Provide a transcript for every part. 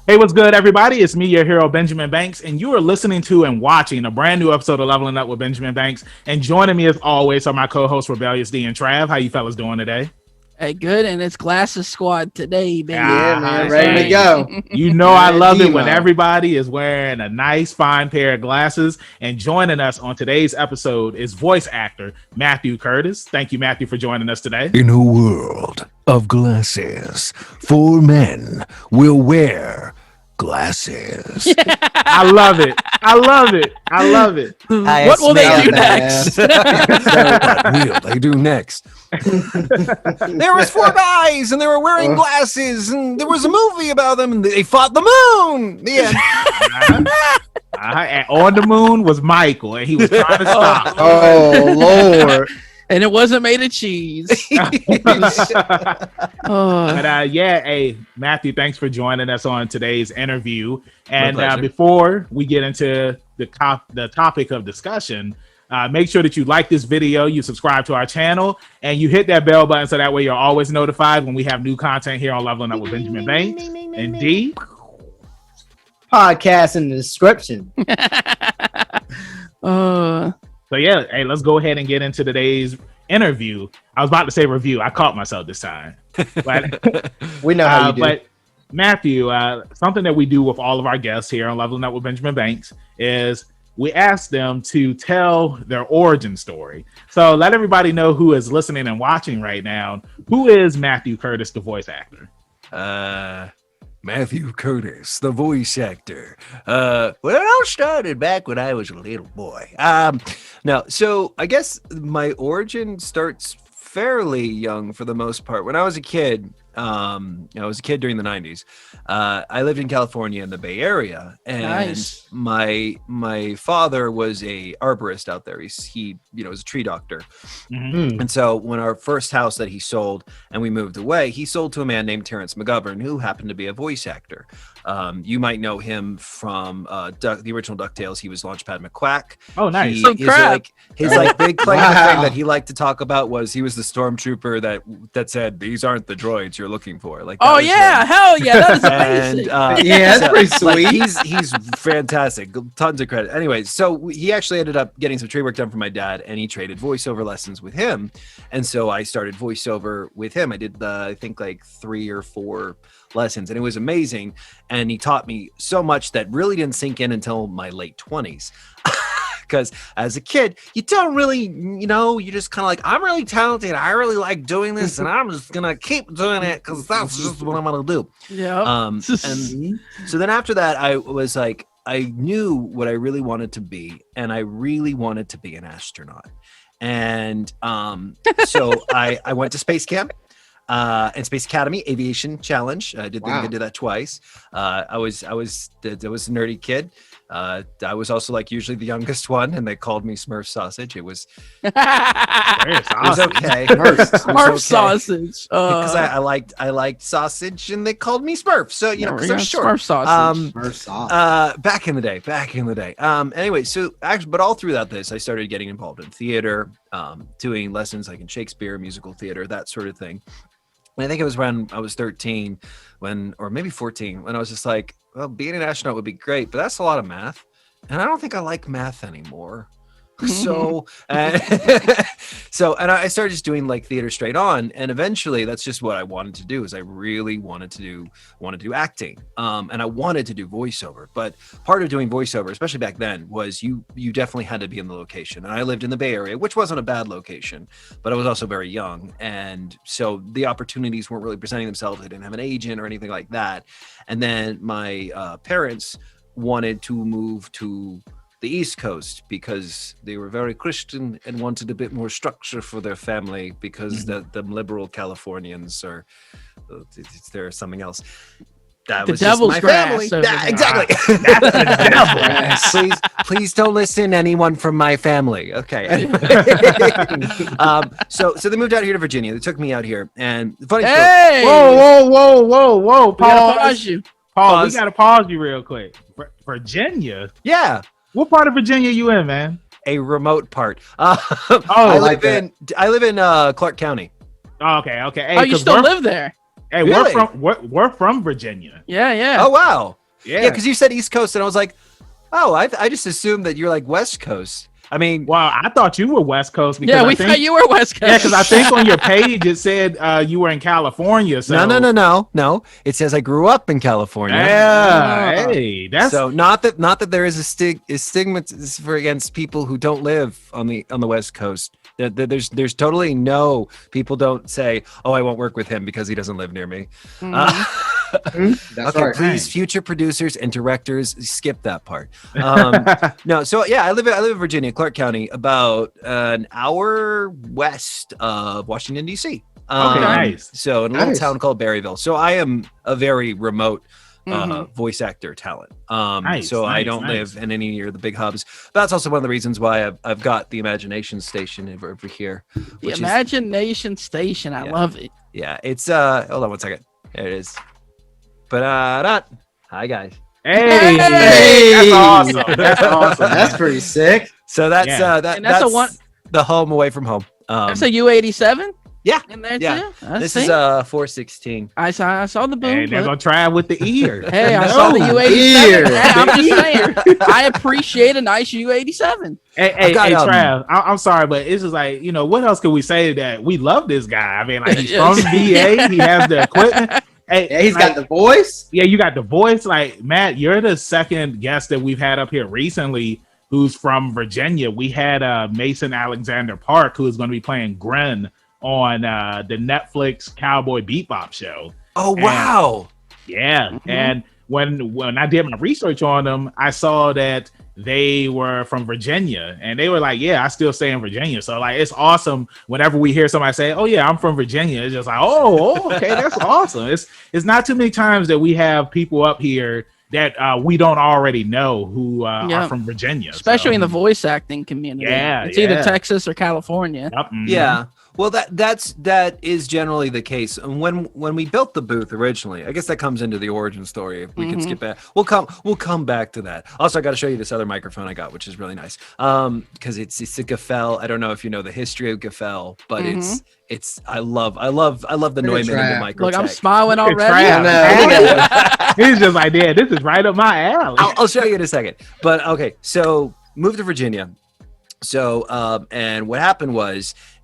Hey, what's good, everybody? It's me, your hero, Benjamin Banks, and you are listening to and watching a brand new episode of Leveling Up with Benjamin Banks. And joining me, as always, are my co-hosts, Rebellious D and Trav. How you fellas doing today? Hey, good, and it's Glasses Squad today, baby. Yeah, man, ready to go. You know I love it when everybody is wearing a nice, fine pair of glasses. And joining us on today's episode is voice actor Matthew Curtis. Thank you, Matthew, for joining us today. In a world of glasses, 4 men will wear glasses. I love it. I love it. I love it. What will they do next? What will they do next? There was 4 guys, and they were wearing glasses, and there was a movie about them, and they fought the moon. The end. And on the moon was Michael, and he was trying to stop. Oh, Lord. And it wasn't made of cheese. But hey, Matthew, thanks for joining us on today's interview. And before we get into the topic of discussion, make sure that you like this video, you subscribe to our channel, and you hit that bell button so that way you're always notified when we have new content here on Leveling Up with Benjamin Banks. And D? Podcast in the description. So yeah, hey, let's go ahead and get into today's interview. I was about to say review. I caught myself this time. But, we know how you do. But Matthew, something that we do with all of our guests here on Leveling Up with Benjamin Banks is we ask them to tell their origin story. So let everybody know who is listening and watching right now. Who is Matthew Curtis, the voice actor? Matthew Curtis, the voice actor. Well, it all started back when I was a little boy. So I guess my origin starts fairly young for the most part. When I was a kid, I was a kid during the 90s. I lived in California in the Bay Area, and my father was a arborist out there. He was a tree doctor. Mm-hmm. And so when our first house that he sold and we moved away, he sold to a man named Terrence McGovern, who happened to be a voice actor. You might know him from the original DuckTales. He was Launchpad McQuack. Oh, nice. His big claim to fame that he liked to talk about was he was the stormtrooper that said, "These aren't the droids you're looking for." Hell yeah, that is amazing. That's pretty sweet. He's fantastic. Tons of credit. Anyway, so he actually ended up getting some tree work done for my dad, and he traded voiceover lessons with him, and so I started voiceover with him. I did I think 3 or 4 lessons, and it was amazing. And he taught me so much that really didn't sink in until my late 20s. Because as a kid, you don't really, you're just kind of like, I'm really talented. I really like doing this, and I'm just going to keep doing it because that's just what I'm going to do. Yeah. And so then after that, I was like, I knew what I really wanted to be, and I really wanted to be an astronaut. And so I went to space camp. And Space Academy Aviation Challenge. I did that twice. I was a nerdy kid. I was also usually the youngest one, and they called me Smurf Sausage. It was okay. Smurf Sausage. Because I liked sausage, and they called me Smurf. So because I'm short. Smurf Sausage. Smurf Sausage. Back in the day. Anyway, so actually, but all throughout this, I started getting involved in theater, doing lessons in Shakespeare, musical theater, that sort of thing. And I think it was when I was 13 or maybe 14, when I was just like, well, being an astronaut would be great, but that's a lot of math. And I don't think I like math anymore. So I started just doing theater straight on, and eventually that's just what I wanted to do. Is I really wanted to do acting, and I wanted to do voiceover. But part of doing voiceover, especially back then, was you definitely had to be in the location. And I lived in the Bay Area, which wasn't a bad location, but I was also very young, and so the opportunities weren't really presenting themselves. I didn't have an agent or anything like that. And then my parents wanted to move to the East Coast because they were very Christian and wanted a bit more structure for their family because the liberal Californians they're something else. That was just my family. Exactly. Please don't listen to anyone from my family. Okay. Anyway. So they moved out here to Virginia. They took me out here, and the funny story. Whoa! Pause. Paul, we gotta pause you real quick. Virginia. Yeah. What part of Virginia you in, man? A remote part. I live in Clark County. Okay. Hey, you still live there? Hey, Really? we're from Virginia. Yeah. Oh wow. Yeah. Because you said East Coast, and I was like, oh, I just assumed that you're like West Coast. I mean, Well, I thought you were West Coast because Yeah, we thought you were West Coast. Yeah, because I think on your page it said you were in California. So no. It says I grew up in California. Yeah, hey, that's So not that there is a stigma for against people who don't live on the West Coast. There's totally no, people don't say, oh, I won't work with him because he doesn't live near me. That's Okay, right. please, future producers and directors, skip that part. No, so yeah, I live in Virginia, Clark County, about an hour west of Washington D.C. Okay, nice. So in a little Nice. town called Berryville. So I am a very remote voice actor talent. So I don't live in any near the big hubs. That's also one of the reasons why I've got the Imagination Station over here. The Imagination Station. I love it. Yeah, it's hold on one second. There it is. But hi guys. Hey, Hey! that's awesome. That's awesome. That's pretty sick. So that's Yeah. that's That's the home away from home. That's a U87. Yeah. In there Yeah. too. I This see. is 416. I saw the boom. Hey, they're gonna try with the ear. Hey, I No. saw the U87. Ear. Hey, I'm just saying. I appreciate a nice U87. Hey, got, Trav, I'm sorry, but it's just like, what else can we say that we love this guy? I mean, like, he's from Yes. VA, he has the equipment. Hey, Yeah, he's like, got the voice. Yeah, you got the voice. Like, Matt, you're the second guest that we've had up here recently who's from Virginia. We had Mason Alexander Park, who is going to be playing Gren on the Netflix Cowboy Bebop show. Oh wow. Yeah, and when I did my research on them, I saw that they were from Virginia, and they were like, "Yeah, I still stay in Virginia." So like, it's awesome whenever we hear somebody say, "Oh yeah, I'm from Virginia." It's just like, "Oh, okay, that's awesome." It's not too many times that we have people up here that we don't already know who are from Virginia, especially in the voice acting community. Yeah, it's either Texas or California. Yep, Yeah. Well, that is generally the case. And when we built the booth originally, I guess that comes into the origin story. If we can skip back, we'll come back to that. Also, I got to show you this other microphone I got, which is really nice. Because it's a Gaffel. I don't know if you know the history of Gaffel, but it's I love the Neumann and the micro. Look, I'm smiling already. He's just like, yeah, this is right up my alley. I'll show you in a second. But okay, so moved to Virginia. So and what happened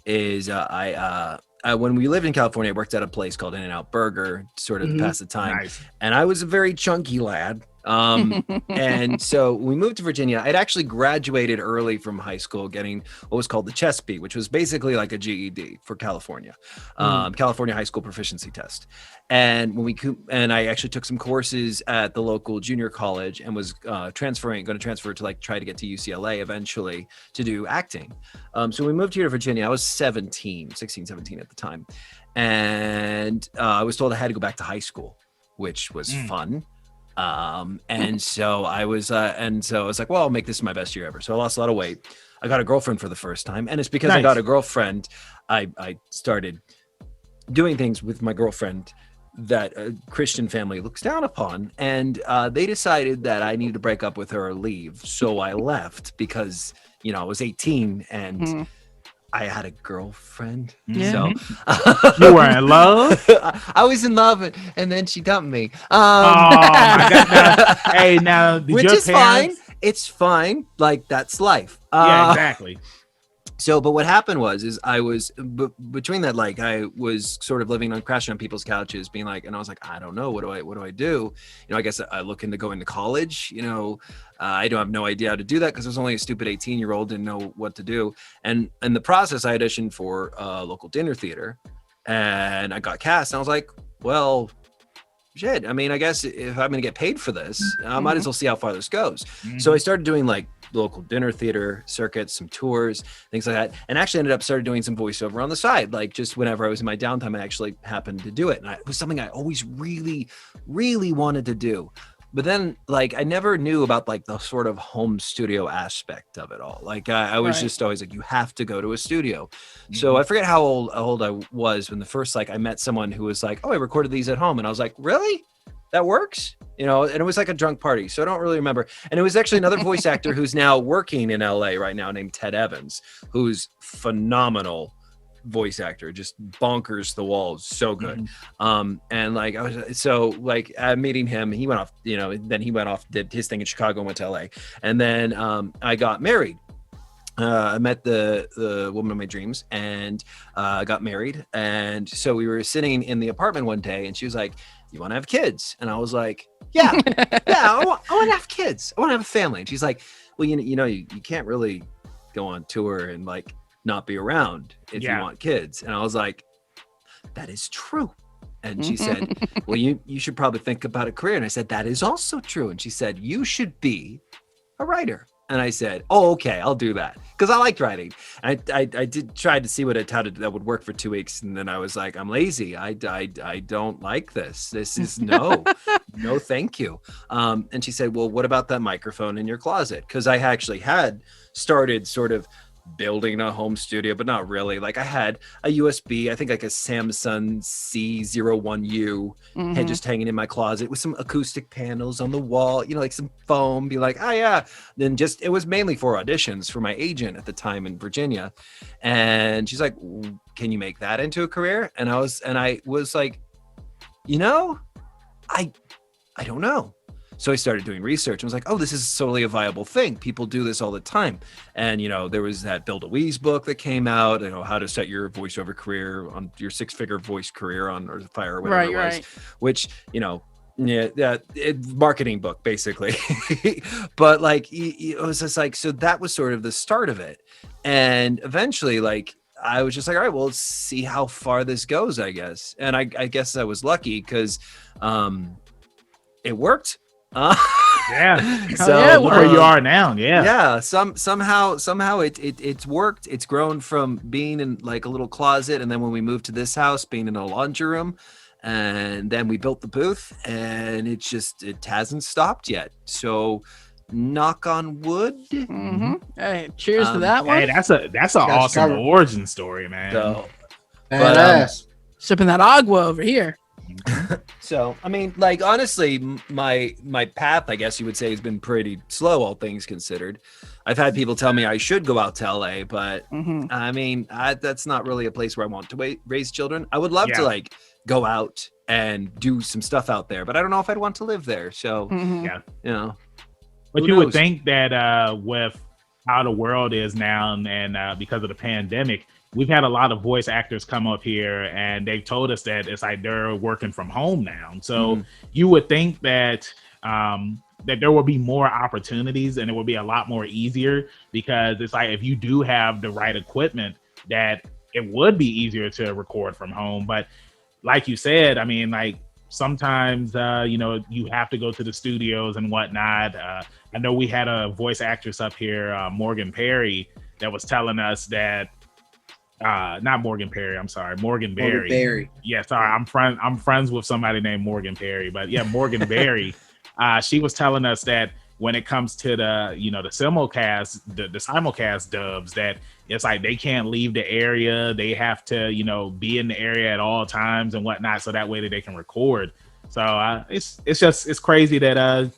is I when we lived in California, I worked at a place called In-N-Out Burger, sort of to pass the time. Nice. And I was a very chunky lad. And so when we moved to Virginia, I'd actually graduated early from high school, getting what was called the CHESP, which was basically like a GED for California, California High School Proficiency Test. And when I actually took some courses at the local junior college and was going to transfer to like try to get to UCLA eventually to do acting. So we moved here to Virginia. I was 16, 17 at the time. And I was told I had to go back to high school, which was fun. And so I was like, well, I'll make this my best year ever. So I lost a lot of weight. I got a girlfriend for the first time. And it's because I got a girlfriend, I started doing things with my girlfriend that a Christian family looks down upon. And they decided that I needed to break up with her or leave. So I left because, I was 18 and I had a girlfriend. Yeah. So You were in love? I was in love and then she dumped me. Oh my God. Now, did which your is parents... fine. It's fine. Like, that's life. Yeah, exactly. So, but what happened was I was between that, like I was sort of crashing on people's couches, being like, and I was like, I don't know, what do I do? I guess I look into going to college. I don't have no idea how to do that because I was only a stupid 18-year-old, didn't know what to do. And in the process, I auditioned for a local dinner theater, and I got cast. And I was like, well, shit. I mean, I guess if I'm going to get paid for this, I might as well see how far this goes. So I started doing like local dinner theater circuits, some tours, things like that. And actually started doing some voiceover on the side. Like just whenever I was in my downtime, I actually happened to do it. And it was something I always really, really wanted to do. But then like, I never knew about like the sort of home studio aspect of it all. Like I was just always like, you have to go to a studio. So I forget how old I was when the first, like I met someone who was like, oh, I recorded these at home. And I was like, really? That works? And it was like a drunk party. So I don't really remember. And it was actually another voice actor who's now working in LA right now named Ted Evans, who's phenomenal voice actor, just bonkers the walls, so good. Mm-hmm. And like I was so like meeting him, he went off, you know, then he went off, did his thing in Chicago and went to LA. And then I got married. I met the woman of my dreams and got married. And so we were sitting in the apartment one day and she was like, "You want to have kids?" And I was like, yeah, I want to have kids. I want to have a family. And she's like, "Well, you can't really go on tour and like not be around if you want kids." And I was like, "That is true." And she said, "Well, you should probably think about a career." And I said, "That is also true." And she said, "You should be a writer." And I said, "Oh, okay, I'll do that," because I liked writing. I did try to see how that would work for 2 weeks, and then I was like, "I'm lazy. I don't like this. This is no, thank you." And she said, "Well, what about that microphone in your closet?" Because I actually had started sort of building a home studio, but not really. Like I had a USB, I think like a Samsung C01U had just hanging in my closet with some acoustic panels on the wall, like some foam, be like, "Oh yeah." Then it was mainly for auditions for my agent at the time in Virginia. And she's like, "Can you make that into a career?" And I was like, I don't know. So I started doing research. I was like, "Oh, this is totally a viable thing. People do this all the time." And, there was that Bill DeWeese book that came out, how to set your voiceover career on your 6-figure voice career on or Fire or whatever it was, right. which, marketing book basically. But like, it was just like, so that was sort of the start of it. And eventually, like, I was just like, all right, well, let's see how far this goes, I guess. And I guess I was lucky because it worked. So look where you are now. Somehow it's worked. It's grown from being in like a little closet, and then when we moved to this house, being in a laundry room, and then we built the booth, and it hasn't stopped yet. So knock on wood. Hey, cheers to that one. Hey, that's an awesome origin story, man. So, badass. Sipping that agua over here. So, I mean, like, honestly, my path, I guess you would say, has been pretty slow, all things considered. I've had people tell me I should go out to LA, but I mean, that's not really a place where I want to raise children. I would love to like go out and do some stuff out there, but I don't know if I'd want to live there. So, But you would think that with how the world is now and because of the pandemic, we've had a lot of voice actors come up here and they've told us that it's like they're working from home now. So you would think that that there will be more opportunities and it will be a lot more easier, because it's like if you do have the right equipment, that it would be easier to record from home. But like you said, I mean, like sometimes, you have to go to the studios and whatnot. I know we had a voice actress up here, Morgan Perry, that was telling us that not Morgan Perry, I'm sorry, Morgan Berry. Yeah, sorry, I'm friends with somebody named Morgan Perry, but yeah, Morgan Berry. She was telling us that when it comes to the the simulcast dubs, that it's like they can't leave the area. They have to be in the area at all times and whatnot, so that way that they can record. So it's crazy that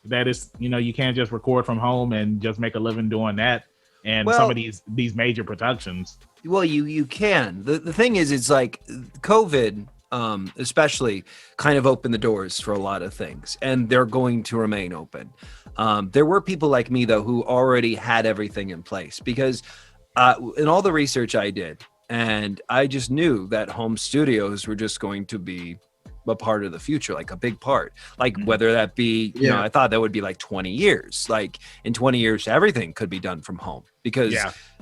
it's you can't just record from home and just make a living doing that. And some of these major productions. Well, you can. The thing is, it's like COVID, especially, kind of opened the doors for a lot of things, and they're going to remain open. There were people like me, though, who already had everything in place, because in all the research I did, and I just knew that home studios were just going to be a part of the future, like a big part, like whether that be, I thought that would be like 20 years, like in 20 years, everything could be done from home, because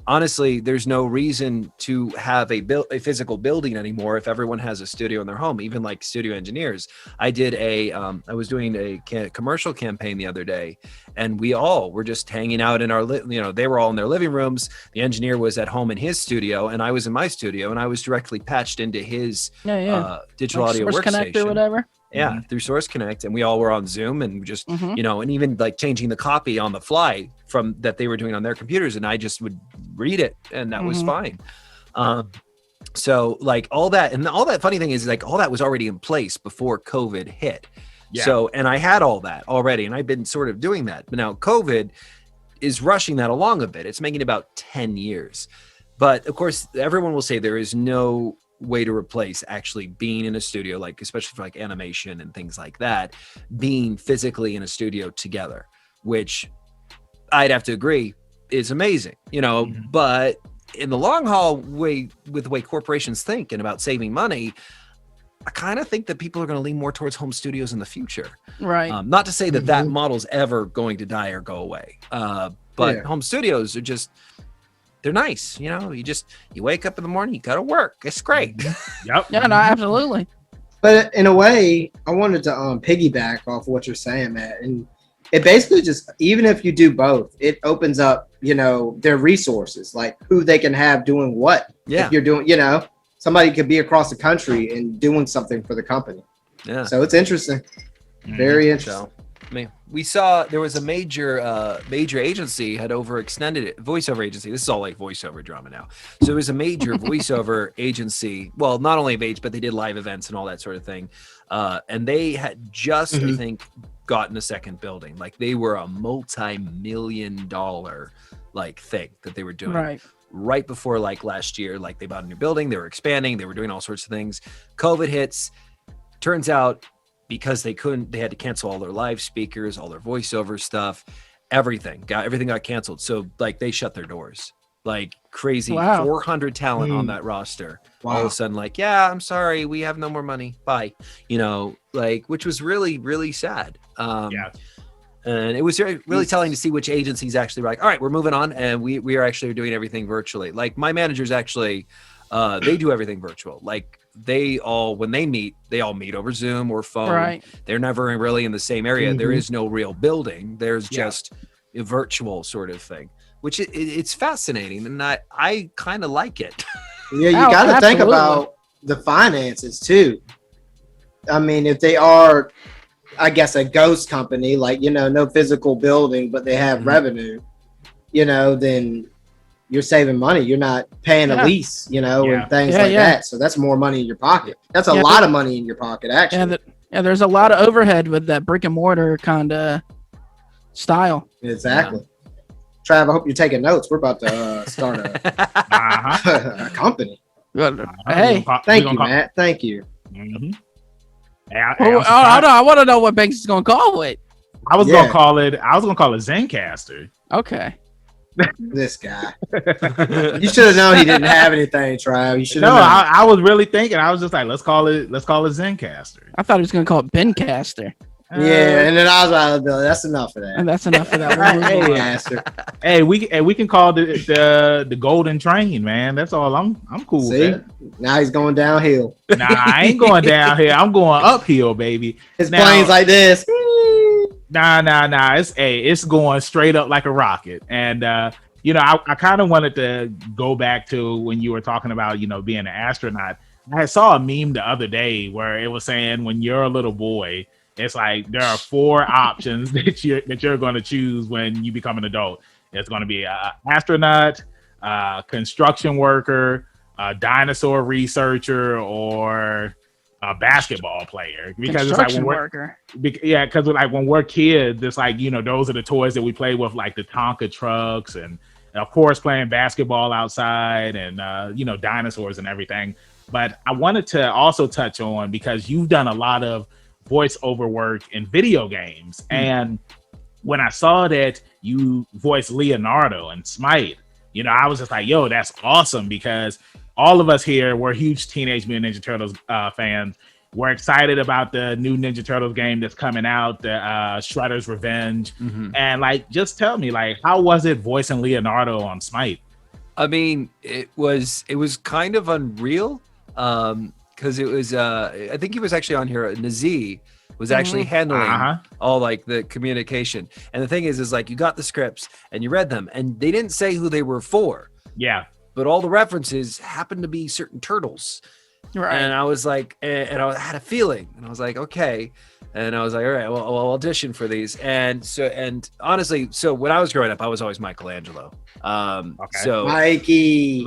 honestly, there's no reason to have a physical building anymore if everyone has a studio in their home, even like studio engineers. I did I was doing a commercial campaign the other day, and we all were just hanging out in our, they were all in their living rooms. The engineer was at home in his studio, and I was in my studio, and I was directly patched into his digital audio Source workstation. Connect or whatever. Yeah, through Source Connect, and we all were on Zoom and just, and even like changing the copy on the fly from that they were doing on their computers, and I just would read it, and that was fine. So like all that funny thing is like all that was already in place before COVID hit. Yeah. So, and I had all that already, and I've been sort of doing that, but now COVID is rushing that along a bit. It's making about 10 years. But of course, everyone will say there is no way to replace actually being in a studio, like especially for like animation and things like that, being physically in a studio together, which I'd have to agree is amazing, but in the long haul way, with the way corporations think and about saving money, I kind of think that people are going to lean more towards home studios in the future. Right. Not to say that that model's ever going to die or go away. But home studios are just, they're nice. You wake up in the morning, you got to work. It's great. Yep. Yeah, no, absolutely. But in a way, I wanted to piggyback off what you're saying, Matt. And it basically just, even if you do both, it opens up, their resources, like who they can have doing what. Yeah. If you're doing, somebody could be across the country and doing something for the company. Yeah. So it's interesting. Very interesting. I mean, we saw there was a major agency had overextended it. Voiceover agency. This is all like voiceover drama now. So it was a major voiceover agency. Well, not only of age, but they did live events and all that sort of thing. And they had just, I think, gotten a second building. Like they were a multi-million-dollar like thing that they were doing. Right before like last year, like they bought a new building, they were expanding, they were doing all sorts of things. COVID hits. Turns out because they had to cancel all their live speakers, all their voiceover stuff, everything got canceled. So like they shut their doors. Like crazy. 400 talent on that roster. All of a sudden, like, yeah, I'm sorry, we have no more money. Bye. Which was really, really sad. And it was really telling to see which agencies actually were like, all right, we're moving on, and we are actually doing everything virtually. Like my managers actually, they do everything virtual. Like they all, when they meet over Zoom or phone. Right. They're never really in the same area. There is no real building. There's just a virtual sort of thing, which it's fascinating, and I kind of like it. Yeah, you got to think about the finances too. I mean, if they are, I guess, a ghost company, like, no physical building, but they have revenue, then you're saving money. You're not paying a lease, and things like that. So that's more money in your pocket. That's a lot of money in your pocket, actually. Yeah, there's a lot of overhead with that brick and mortar kind of style. Exactly. Yeah. Trav, I hope you're taking notes. We're about to start a company. Hey, thank you, Matt. Thank you. I want to know what Banks is going to call it. I was going to call it Zencaster. Okay. This guy. You should have known he didn't have anything, Trav. You should have known. I was really thinking. I was just like, let's call it Zencaster. I thought he was going to call it Bencaster. Yeah, and then I was like, that's enough of that. And that's enough of that. Hey, we can call the Golden Train, man. That's all. I'm cool with that. Now he's going downhill. Nah, I ain't going downhill. I'm going uphill, baby. His plane's like this. Nah. It's going straight up like a rocket. And I kind of wanted to go back to when you were talking about being an astronaut. I saw a meme the other day where it was saying when you're a little boy, it's like there are 4 options that you're going to choose when you become an adult. It's going to be an astronaut, construction worker, a dinosaur researcher, or a basketball player. Because it's like because like when we're kids, it's like those are the toys that we play with, like the Tonka trucks, and of course playing basketball outside, and dinosaurs and everything. But I wanted to also touch on, because you've done a lot of voiceover work in video games, and when I saw that you voiced Leonardo in Smite, I was just like, yo, that's awesome, because all of us here, we're huge Teenage Mutant Ninja Turtles fans. We're excited about the new Ninja Turtles game that's coming out, the Shredder's Revenge. And like, just tell me, like, how was it voicing Leonardo on Smite? I mean, it was kind of unreal. Because it was, I think he was actually on here. Nazi was actually handling all like the communication. And the thing is like, you got the scripts and you read them, and they didn't say who they were for. Yeah. But all the references happened to be certain turtles. Right. And I was like, and I had a feeling, and I was like, okay. And I was like, all right, well, I'll audition for these. And honestly, when I was growing up, I was always Michelangelo. So Mikey.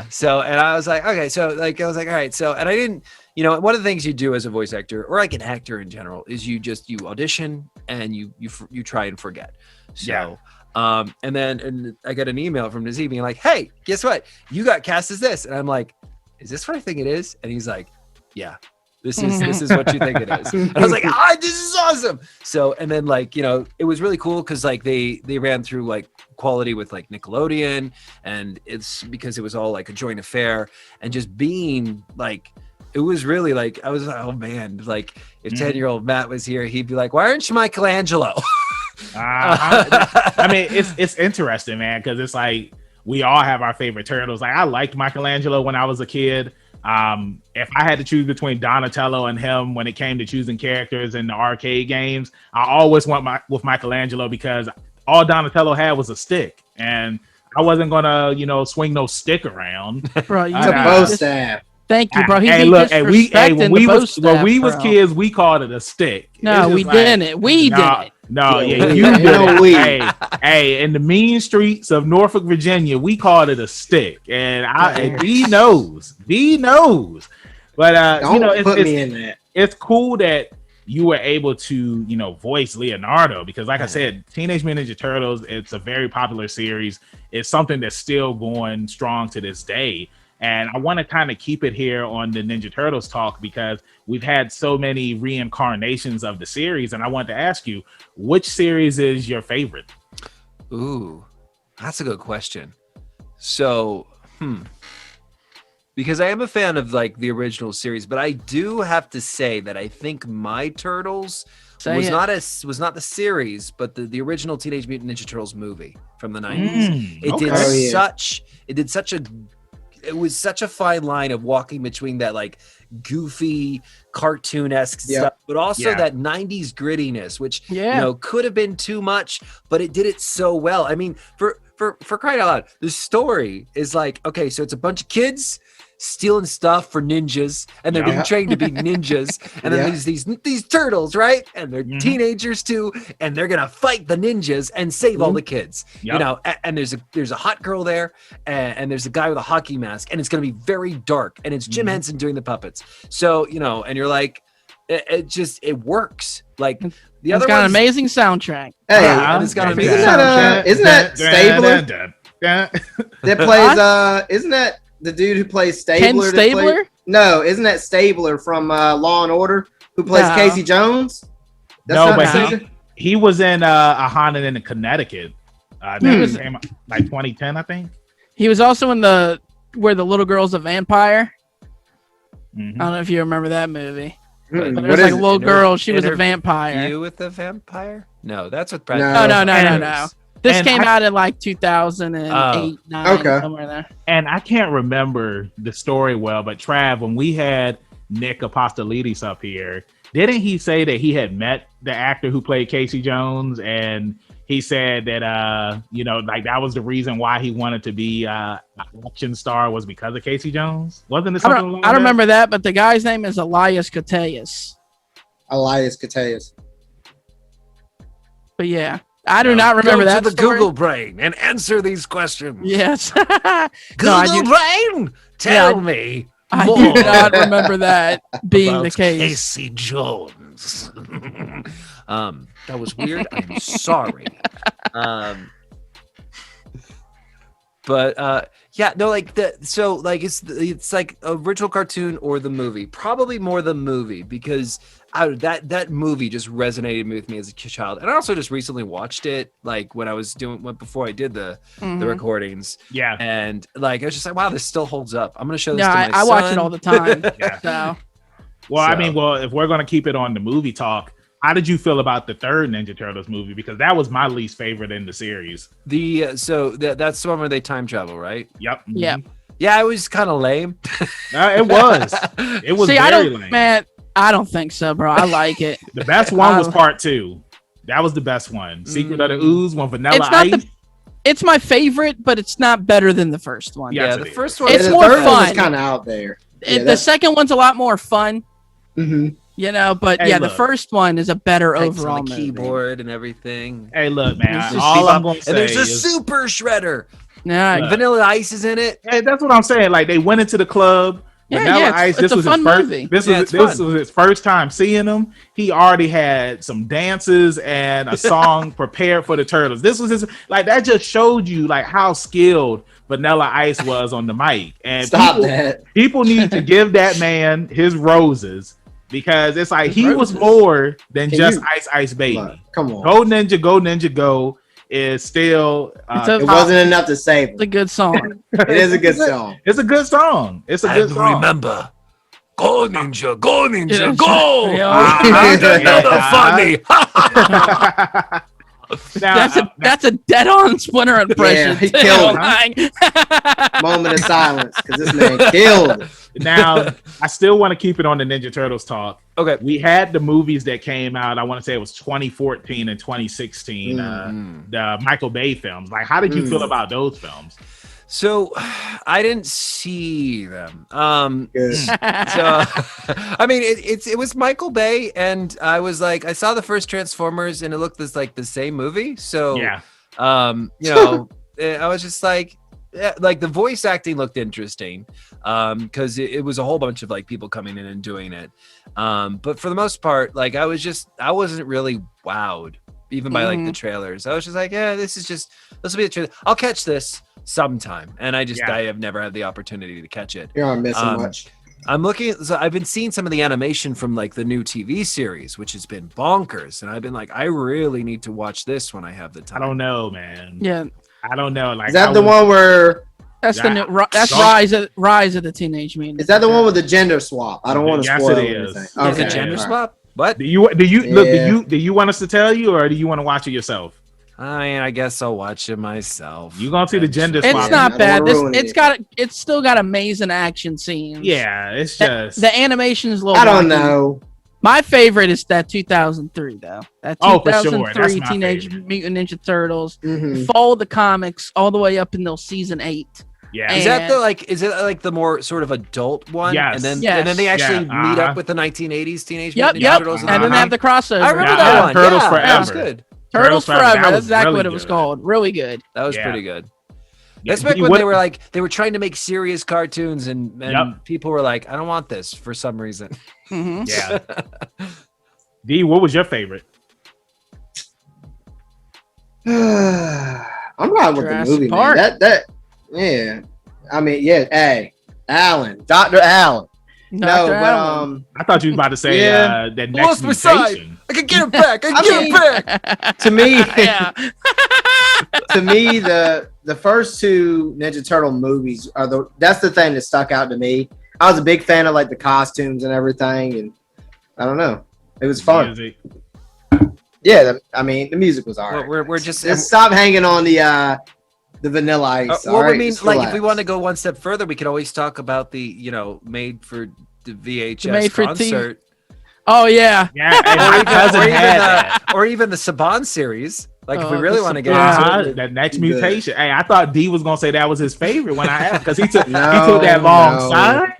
So, and I was like, okay. So like, I was like, all right. So, and I didn't, one of the things you do as a voice actor, or like an actor in general, is you audition and you try and forget. So And then I got an email from Nazeem being like, hey, guess what? You got cast as this. And I'm like, is this what I think it is? And he's like, yeah, this is what you think it is. And I was like, this is awesome. So, and then like, it was really cool because like they ran through like quality with like Nickelodeon, and it's because it was all like a joint affair, and just being like, it was really like, I was like, oh man, like if 10-year-old Matt was here, he'd be like, why aren't you Michelangelo? I mean, it's interesting, man, because it's like we all have our favorite turtles. Like I liked Michelangelo when I was a kid. If I had to choose between Donatello and him when it came to choosing characters in the arcade games, I always went with Michelangelo because all Donatello had was a stick, and I wasn't gonna, swing no stick around. Bro, it's a bow staff. Thank you, bro. When we was kids, we called it a stick. No, we didn't. We didn't. No, yeah, you did. Hey, in the mean streets of Norfolk, Virginia, we called it a stick, and he knows. But don't put me in that. It's cool that you were able to, voice Leonardo because, like I said, Teenage Mutant Ninja Turtles, it's a very popular series. It's something that's still going strong to this day. And I want to kind of keep it here on the Ninja Turtles talk because we've had so many reincarnations of the series. And I want to ask you, which series is your favorite? Ooh, that's a good question. So, because I am a fan of like the original series, but I do have to say that I think My Turtles was not the series, but the original Teenage Mutant Ninja Turtles movie from the 90s. It was such a fine line of walking between that like goofy cartoon-esque stuff, but also that 90s grittiness, which could have been too much, but it did it so well. I mean, for crying out loud, the story is like, okay, so it's a bunch of kids stealing stuff for ninjas, and they're being trained to be ninjas, and then there's these turtles, right? And they're teenagers too, and they're gonna fight the ninjas and save all the kids. And there's a hot girl there, and there's a guy with a hockey mask, and it's gonna be very dark, and it's Jim Henson doing the puppets. So and you're like, it works. Like the other got an amazing soundtrack. Hey, it's got isn't that Stabler that plays? Isn't that the dude who plays Stabler? Ken Stabler? No, isn't that Stabler from Law and Order who plays Casey Jones? He was in A Haunted in Connecticut. That came like 2010, I think. He was also in Where the Little Girl's a Vampire. I don't know if you remember that movie. But there's like a little girl. She was a vampire. You with the vampire? No, that's what. No. This came out in like 2008, 9, somewhere there. And I can't remember the story well, but Trav, when we had Nick Apostolides up here, didn't he say that he had met the actor who played Casey Jones, and he said that like that was the reason why he wanted to be an action star was because of Casey Jones? Wasn't it something? I don't remember that, but the guy's name is Elias Koteas. But yeah. I do not remember that. Go to the Google brain and answer these questions. Yes. Google brain, tell me. I do not remember that being the case. Casey Jones. That was weird. I'm sorry. But it's like original cartoon or the movie. Probably more the movie because that movie just resonated with me as a child. And I also just recently watched it like when I was before I did the recordings. Yeah. And like I was just like, wow, this still holds up. I'm gonna show this to my son. I watch it all the time. I mean, if we're gonna keep it on the movie talk, how did you feel about the third Ninja Turtles movie? Because that was my least favorite in the series. That's the one where they time travel, right? Yep. Yeah. Yeah, it was kind of lame. It was. It was very lame. Man, I don't think so, bro. I like it. The best one was part 2. That was the best one. Secret of the Ooze, one Vanilla Ice. It's my favorite, but it's not better than the first one. Yes, the first one. It's more fun. It's kind of out there. The second one's a lot more fun. Mm-hmm. But the first one is a better overall on the keyboard and everything. Hey, look, man. All I'm gonna say and there's a super shredder. Yeah, Vanilla Ice is in it. Hey, that's what I'm saying. Like they went into the club. Vanilla Ice. This was his first. This was his first time seeing him. He already had some dances and a song prepared for the Turtles. This was his that just showed you how skilled Vanilla Ice was on the mic. And people need to give that man his roses because it's he was more than just Ice Baby. Come on, Go Ninja Go is still it wasn't enough to save him. It's a good song. It is a good song. It's a good song. It's a good song. Remember, go Ninja, go! Funny. That's a dead-on Splinter impression. Yeah, he killed him. Moment of silence because this man killed. Now, I still want to keep it on the Ninja Turtles talk. Okay. We had the movies that came out, I want to say it was 2014 and 2016, the Michael Bay films. How did you feel about those films? So I didn't see them. So I mean, it was Michael Bay, and I was I saw the first Transformers, and it looked the same movie. So yeah, I was just the voice acting looked interesting, because it was a whole bunch of people coming in and doing it. But for the most part, I wasn't really wowed even by the trailers. I was just this will be the trailer. I'll catch this sometime, and I have never had the opportunity to catch it. You're not missing much. I'm looking. So I've been seeing some of the animation from the new TV series, which has been bonkers, and I've been I really need to watch this when I have the time. I don't know, man. Yeah, I don't know. Is that the one where? That's Rise of the Teenage Mutant. Is that the one with the gender swap? I don't want to spoil anything. Okay. Is it gender swap? What? Do you want us to tell you, or do you want to watch it yourself? I mean, I guess I'll watch it myself. You gonna see the gender swap? It's not bad. It's still got amazing action scenes. Yeah, it's just the animation is a little. I don't know. My favorite is that 2003 though. That 2003 for sure. Teenage Mutant Ninja Turtles. Followed the comics all the way up until season 8. Yeah. Is that the more sort of adult one? Yes. And then they actually meet up with the 1980s Teenage Mutant Ninja Turtles. And then they have the crossover. I remember that one. Turtles Forever. That was good. Turtles Forever. That's exactly what it was called. Really good. That was pretty good. That's back when they were trying to make serious cartoons, and people were like, I don't want this for some reason. Yeah. D, what was your favorite? I'm riding with the movie, man. Yeah. I mean, yeah. Hey, Dr. Allen. Allen. I thought you were about to say that next mutation. I can get it back. To me, the first two Ninja Turtle movies that's the thing that stuck out to me. I was a big fan of the costumes and everything, and I don't know, it was fun. Music. Yeah, the music was alright. We're just stop hanging on the Vanilla Ice. Well, I mean, if we want to go one step further, we could always talk about the made for the VHS concert. Oh yeah, or even the Saban series. If we really want to get into that next mutation. Hey, I thought D was gonna say that was his favorite when I asked because he took that long side.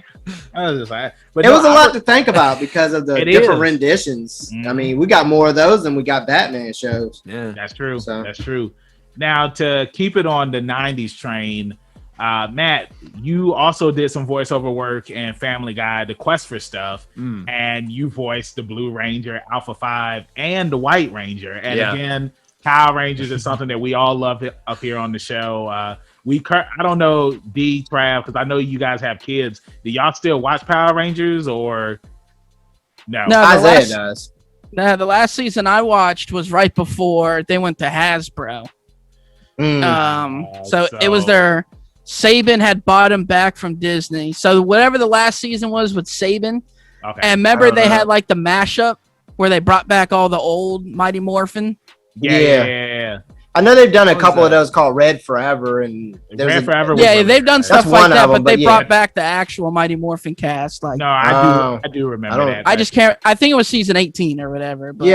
I was just but it was a lot to think about because of the different renditions. I mean, we got more of those than we got Batman shows. Yeah, that's true. That's true. Now, to keep it on the 90s train, Matt, you also did some voiceover work in Family Guy, The Quest for Stuff, and you voiced the Blue Ranger, Alpha 5, and the White Ranger. And again, Power Rangers is something that we all love up here on the show. I don't know, D, Trav, because I know you guys have kids. Do y'all still watch Power Rangers or no? No, Isaiah does. No, the last season I watched was right before they went to Hasbro. So it was Saban had bought him back from Disney. So whatever the last season was with Saban, and remember they had the mashup where they brought back all the old Mighty Morphin. Yeah. I know they've done a couple of those called Red Forever and Red Forever. Yeah, they've done stuff like that, but they brought back the actual Mighty Morphin cast. No, I do remember that. I just can't. I think it was season 18 or whatever. But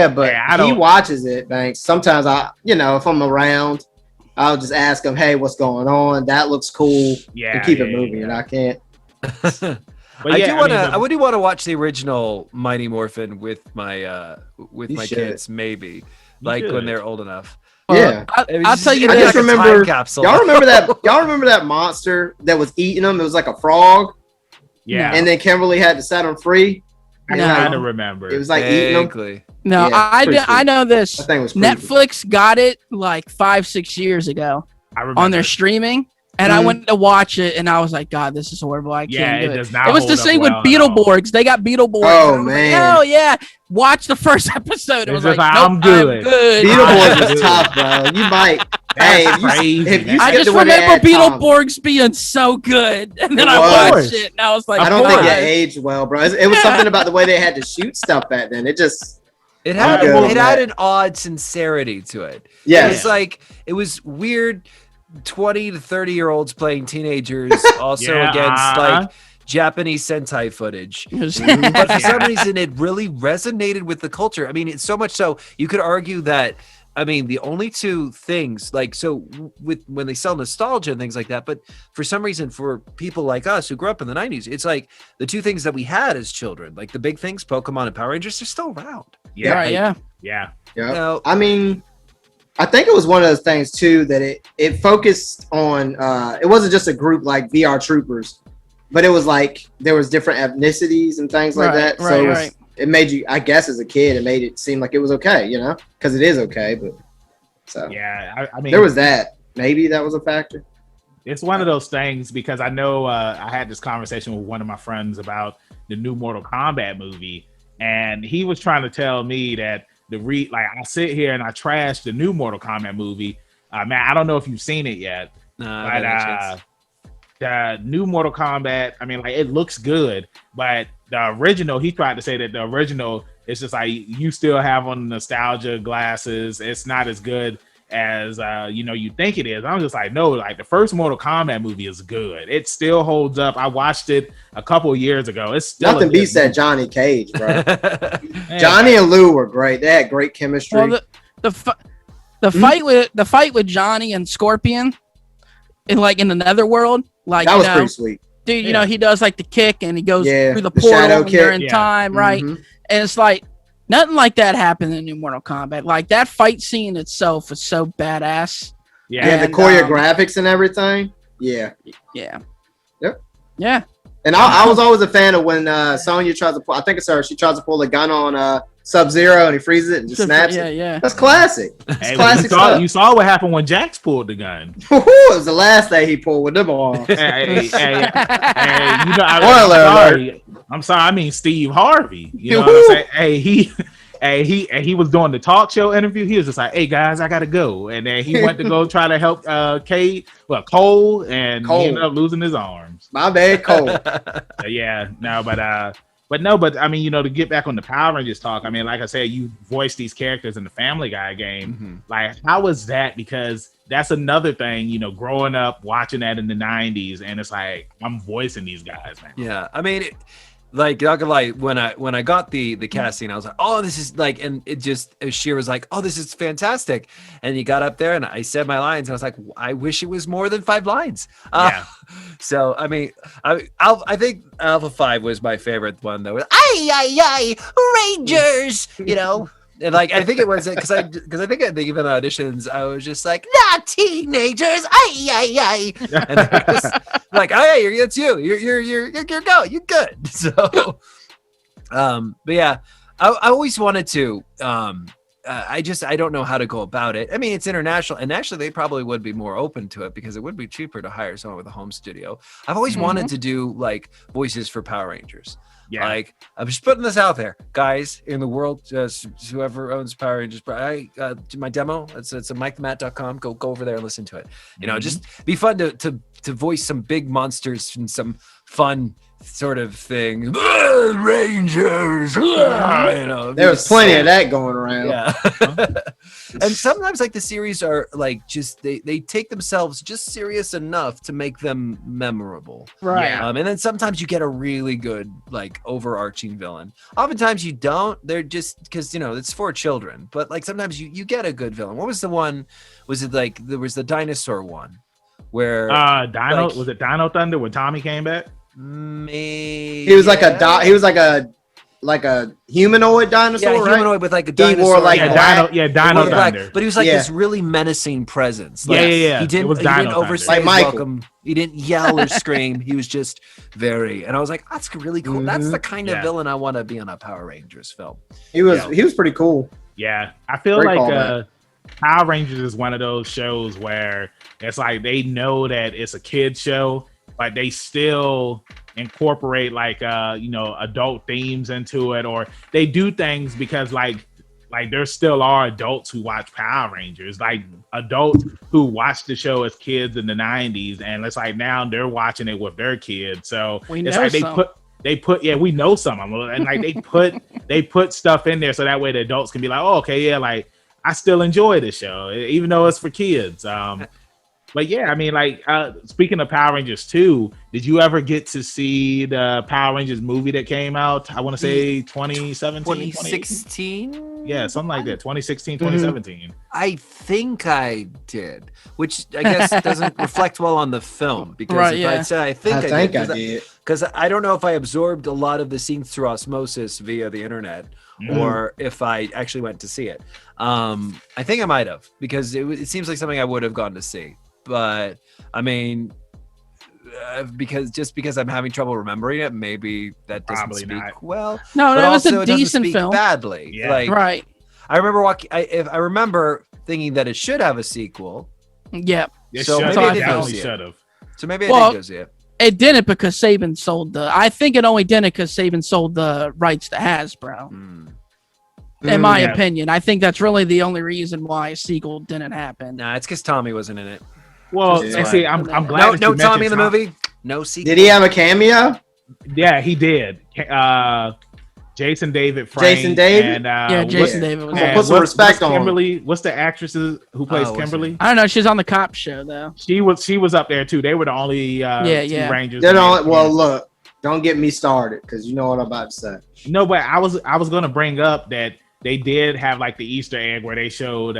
he watches it. Banks. Sometimes if I'm around, I'll just ask him, "Hey, what's going on? That looks cool." To keep it moving, and I can't. I would want to watch the original Mighty Morphin with my kids, maybe when they're old enough. Yeah, I'll tell you. I just remember. Y'all remember that? Y'all remember that monster that was eating them? It was like a frog. Yeah. And then Kimberly had to set him free. I kind of remember. It was like eating them. No, yeah, I know this. I think it was Netflix got it like 5-6 years ago on their streaming. And I went to watch it, and I was like, God, this is horrible. I can't do it. It was the same with Beetleborgs. They got Beetleborgs. Oh, man. Like, hell yeah. Watch the first episode. It was like, nope, I'm good. Beetleborgs is tough, bro. You might. Hey, I just remember Beetleborgs being so good. And then I watched it, and I was like, I don't think it aged well, bro. It was something about the way they had to shoot stuff back then. It had an odd sincerity to it. Yeah. It was like, it was weird. 20 to 30-year-olds playing teenagers also against like Japanese Sentai footage. But for some reason it really resonated with the culture. I mean, it's so much so you could argue that, I mean, the only two things like, so with when they sell nostalgia and things like that, but for some reason for people like us who grew up in the 90s, it's like the two things that we had as children, like the big things, Pokemon and Power Rangers, are still around. Yeah. You know, I mean, I think it was one of those things too that it focused on. It wasn't just a group like VR Troopers, but it was like there was different ethnicities and things like that. So it made you, I guess, as a kid, it made it seem like it was okay, you know, because it is okay. But so I mean, there was that. Maybe that was a factor. It's one of those things because I know I had this conversation with one of my friends about the new Mortal Kombat movie, and he was trying to tell me that. I sit here and I trash the new Mortal Kombat movie. Man, I don't know if you've seen it yet. But the new Mortal Kombat, I mean, like, it looks good, but the original, he tried to say that the original is just like you still have on nostalgia glasses. It's not as good as you think it is. I'm just like, no, like the first Mortal Kombat movie is good. It still holds up. I watched it a couple of years ago. It's still nothing beats that Johnny Cage, bro. Johnny and Lou were great. They had great chemistry. Well, the fight with Johnny and Scorpion in the Netherworld, like that was pretty sweet. Dude, you know, he does like the kick and he goes through the portal and they're in time, right? Mm-hmm. And it's like nothing like that happened in New Mortal Kombat. Like that fight scene itself was so badass. Yeah, and the choreographics and everything. Yeah. Yep. Yeah. And I was always a fan of when Sonya tries to pull, I think it's her, she tries to pull a gun on Sub-Zero and he freezes it and just snaps it. Yeah. That's classic. Hey, classic you saw what happened when Jax pulled the gun. It was the last thing he pulled with them all. Hey, I'm sorry, I mean Steve Harvey. You know what I'm saying? Hey, he was doing the talk show interview. He was just like, "Hey guys, I gotta go," and then he went to go try to help Cole, and he ended up losing his arms. My bad, Cole. But I mean, to get back on the Power Rangers talk, I mean, like I said, you voiced these characters in the Family Guy game. Mm-hmm. Like, how was that? Because that's another thing, growing up watching that in the 90s, and it's like I'm voicing these guys, man. Yeah, I mean. Like, not gonna lie, when I got the casting, I was like, oh, this is like, and it just, Sheer was like, oh, this is fantastic. And he got up there and I said my lines. And I was like, I wish it was more than 5 lines. So, I mean, I think Alpha 5 was my favorite one, though. Rangers, And like, I think it was because I think at the even auditions, I was just like, not teenagers, and it was like, oh yeah, that's you. You're good. So, but yeah, I always wanted to. I don't know how to go about it. I mean, it's international, and actually, they probably would be more open to it because it would be cheaper to hire someone with a home studio. I've always wanted to do like voices for Power Rangers. Yeah. Like, I'm just putting this out there, guys, in the world, whoever owns Power Rangers, my demo, it's at MikeTheMat.com. Go over there and listen to it. Just be fun to voice some big monsters and some fun sort of thing. Rangers, there was plenty of that going around. Yeah. And sometimes like the series are like just they take themselves just serious enough to make them memorable, right? And then sometimes you get a really good like overarching villain. Oftentimes you don't. They're just because it's for children. But like sometimes you get a good villain. What was the one? Was it like there was the dinosaur one where was it Dino Thunder when Tommy came back? He was like a like a humanoid dinosaur, right? Humanoid with like a dinosaur. He wore like Dino Thunder. But he was like this really menacing presence. Like, yeah. He didn't overstay like welcome. He didn't yell or scream. He was just very. And I was like, that's really cool. Mm-hmm. That's the kind of villain I want to be on a Power Rangers film. He was pretty cool. Yeah, I feel like Power Rangers is one of those shows where it's like they know that it's a kid show, but they still incorporate like adult themes into it, or they do things because like there still are adults who watch Power Rangers, like adults who watched the show as kids in the 90s, and it's like now they're watching it with their kids. So it's like they put we know some of them, and like they put stuff in there so that way the adults can be like, oh, okay, yeah, like I still enjoy the show even though it's for kids. But yeah, I mean, like speaking of Power Rangers 2, did you ever get to see the Power Rangers movie that came out? I want to say 2017, 2016. Yeah, something like that. 2016, 2017. I think I did, which I guess doesn't reflect well on the film because I'd say I think I did because I don't know if I absorbed a lot of the scenes through osmosis via the internet or if I actually went to see it. I think I might have because it seems like something I would have gone to see. But I mean, because I'm having trouble remembering it, maybe that doesn't Probably speak not. well. No, that was a decent film. Badly, right. I remember I remember thinking that it should have a sequel. Yeah. So maybe I definitely should have. So maybe I did go see it. It didn't because Saban sold I think it only didn't because Saban sold the rights to Hasbro. In my opinion, I think that's really the only reason why a sequel didn't happen. Nah, it's because Tommy wasn't in it. Well, see, I'm glad. No Tommy in the movie. No sequel. Did he have a cameo? Yeah, he did. Jason David. Jason David. And, Jason David. Put some respect on Kimberly. What's the actress who plays Kimberly? I don't know. She's on the cop show though. She was up there too. They were the only two Rangers. Well, look, don't get me started because you know what I'm about to say. No, but I was going to bring up that they did have like the Easter egg where they showed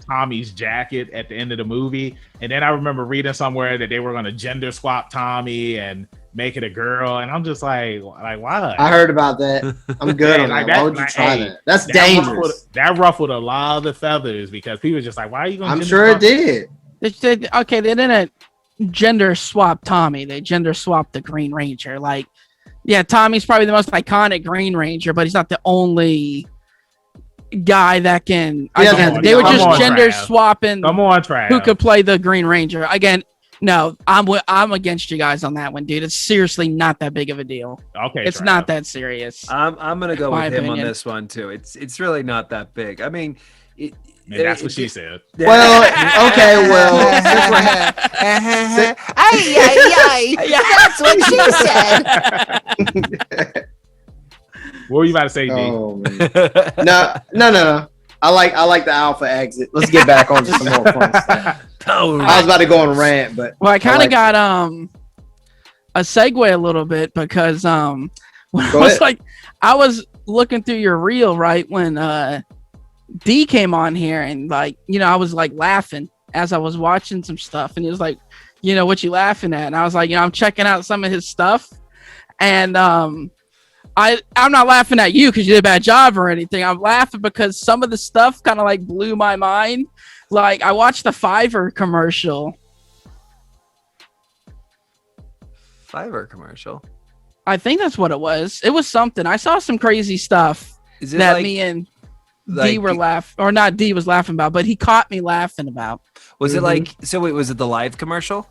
Tommy's jacket at the end of the movie, and then I remember reading somewhere that they were going to gender swap Tommy and make it a girl, and I'm just like why? I heard about that. I'm good on that. Why would you try that? That's dangerous. That ruffled a lot of the feathers because people were just like, why are you going to I'm sure it did. They didn't gender swap Tommy. They gender swapped the Green Ranger. Like, yeah, Tommy's probably the most iconic Green Ranger, but he's not the only guy that can. They were just gender swapping. Come on, Trav. Who could play the Green Ranger again? No, I'm against you guys on that one, dude. It's seriously not that big of a deal. Okay, it's not that serious. I'm gonna go with him on this one too. It's really not that big. I mean, that's what she said. Well, okay, well. That's what she said. What were you about to say, D? Oh, man. No. I like the alpha exit. Let's get back on to some more fun stuff. I was about to go on a rant, but I kind of got a segue a little bit because I was looking through your reel right when D came on here and I was like laughing as I was watching some stuff and he was like, what you laughing at? And I was like, I'm checking out some of his stuff and I'm not laughing at you because you did a bad job or anything. I'm laughing because some of the stuff kind of like blew my mind. Like I watched the Fiverr commercial. I think that's what it was. It was something. I saw some crazy stuff that me and D were laughing, or not D was laughing about, but he caught me laughing about. Was it like, so wait, was it the live commercial?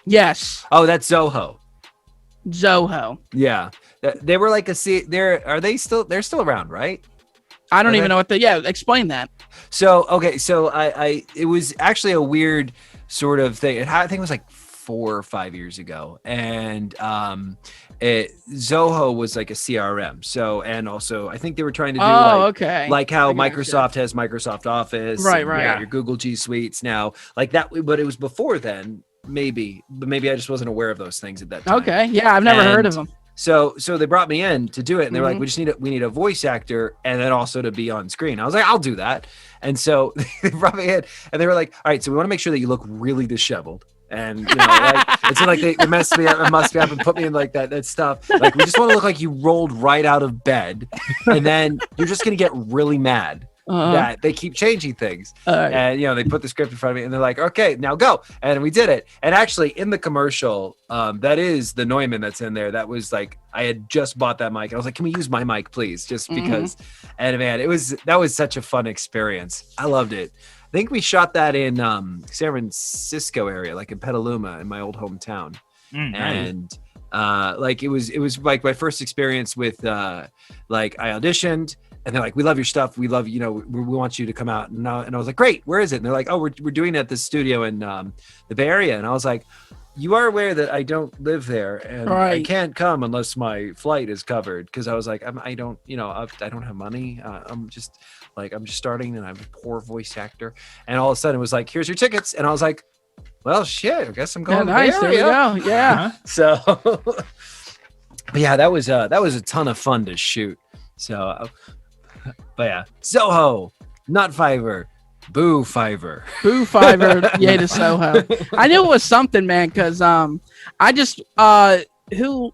Yes. Oh, that's Zoho. Yeah. They were like they're still around, right? I don't even know what explain that. So, okay. So it was actually a weird sort of thing. I think it was like 4 or 5 years ago. And Zoho was like a CRM. So, and also I think they were trying to do like how Microsoft has Microsoft Office. Right. Yeah, your Google G Suites now like that. But it was before then, maybe I just wasn't aware of those things at that time. Okay. Yeah. I've never heard of them. So they brought me in to do it, and they were like, we need a voice actor, and then also to be on screen. I was like, I'll do that. And so they brought me in, and they were like, all right, so we want to make sure that you look really disheveled, And like, it's like they messed me up and put me in like that stuff. Like, we just want to look like you rolled right out of bed, and then you're just gonna get really mad that they keep changing things. And they put the script in front of me, and they're like, "Okay, now go." And we did it. And actually, in the commercial, that is the Neumann that's in there. That was like, I had just bought that mic. I was like, "Can we use my mic, please?" Just because. And man, that was such a fun experience. I loved it. I think we shot that in San Francisco area, like in Petaluma, in my old hometown. And like it was like my first experience with like I auditioned, and they're like, "We love your stuff. We love we want you to come out." And I was like, "Great, where is it?" And they're like, "Oh, we're doing it at this studio in the Bay Area." And I was like, "You are aware that I don't live there, and I can't come unless my flight is covered." Because I was like, I don't have money. I'm just starting, and I'm a poor voice actor. And all of a sudden, it was like, "Here's your tickets," and I was like, "Well, shit, I guess I'm going." Nice, there we go. Yeah. So, but yeah, that was a ton of fun to shoot. So, but yeah, Soho, not Fiverr. Boo Fiverr. Boo Fiverr, yay to Soho. I knew it was something, man, because I just who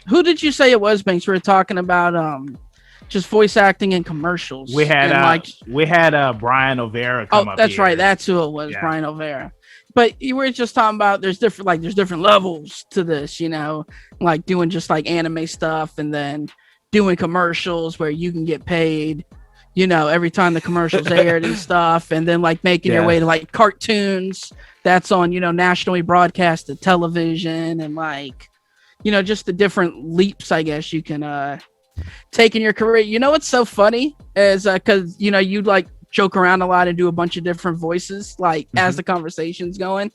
did you say it was, Banks? We were talking about just voice acting in commercials. We had Brian O'Vera come up. That's here. right, that's who it was, Brian O'Vera. But you were just talking about there's different levels to this, like doing just like anime stuff, and then doing commercials where you can get paid every time the commercials aired and stuff, and then like making your way to like cartoons that's on, nationally broadcasted television, and like, just the different leaps, I guess, you can take in your career. What's so funny is because, you'd like joke around a lot and do a bunch of different voices, like as the conversation's going.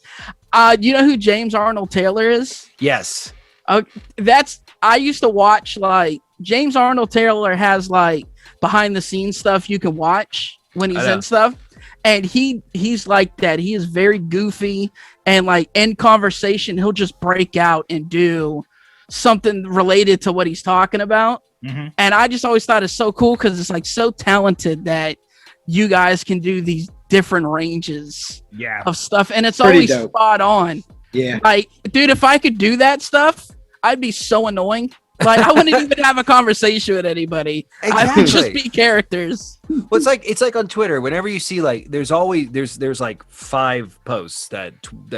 You know who James Arnold Taylor is? Yes. I used to watch, like, James Arnold Taylor has like behind the scenes stuff you can watch when he's in stuff, and he's like that. He is very goofy, and like in conversation he'll just break out and do something related to what he's talking about. And I just always thought it's so cool because it's like so talented that you guys can do these different ranges of stuff, and it's always dope. Spot on. Like, dude, if I could do that stuff, I'd be so annoying. Like, I wouldn't even have a conversation with anybody. Exactly. I would just be characters. Well, it's like on Twitter. Whenever you see, like, there's like 5 posts that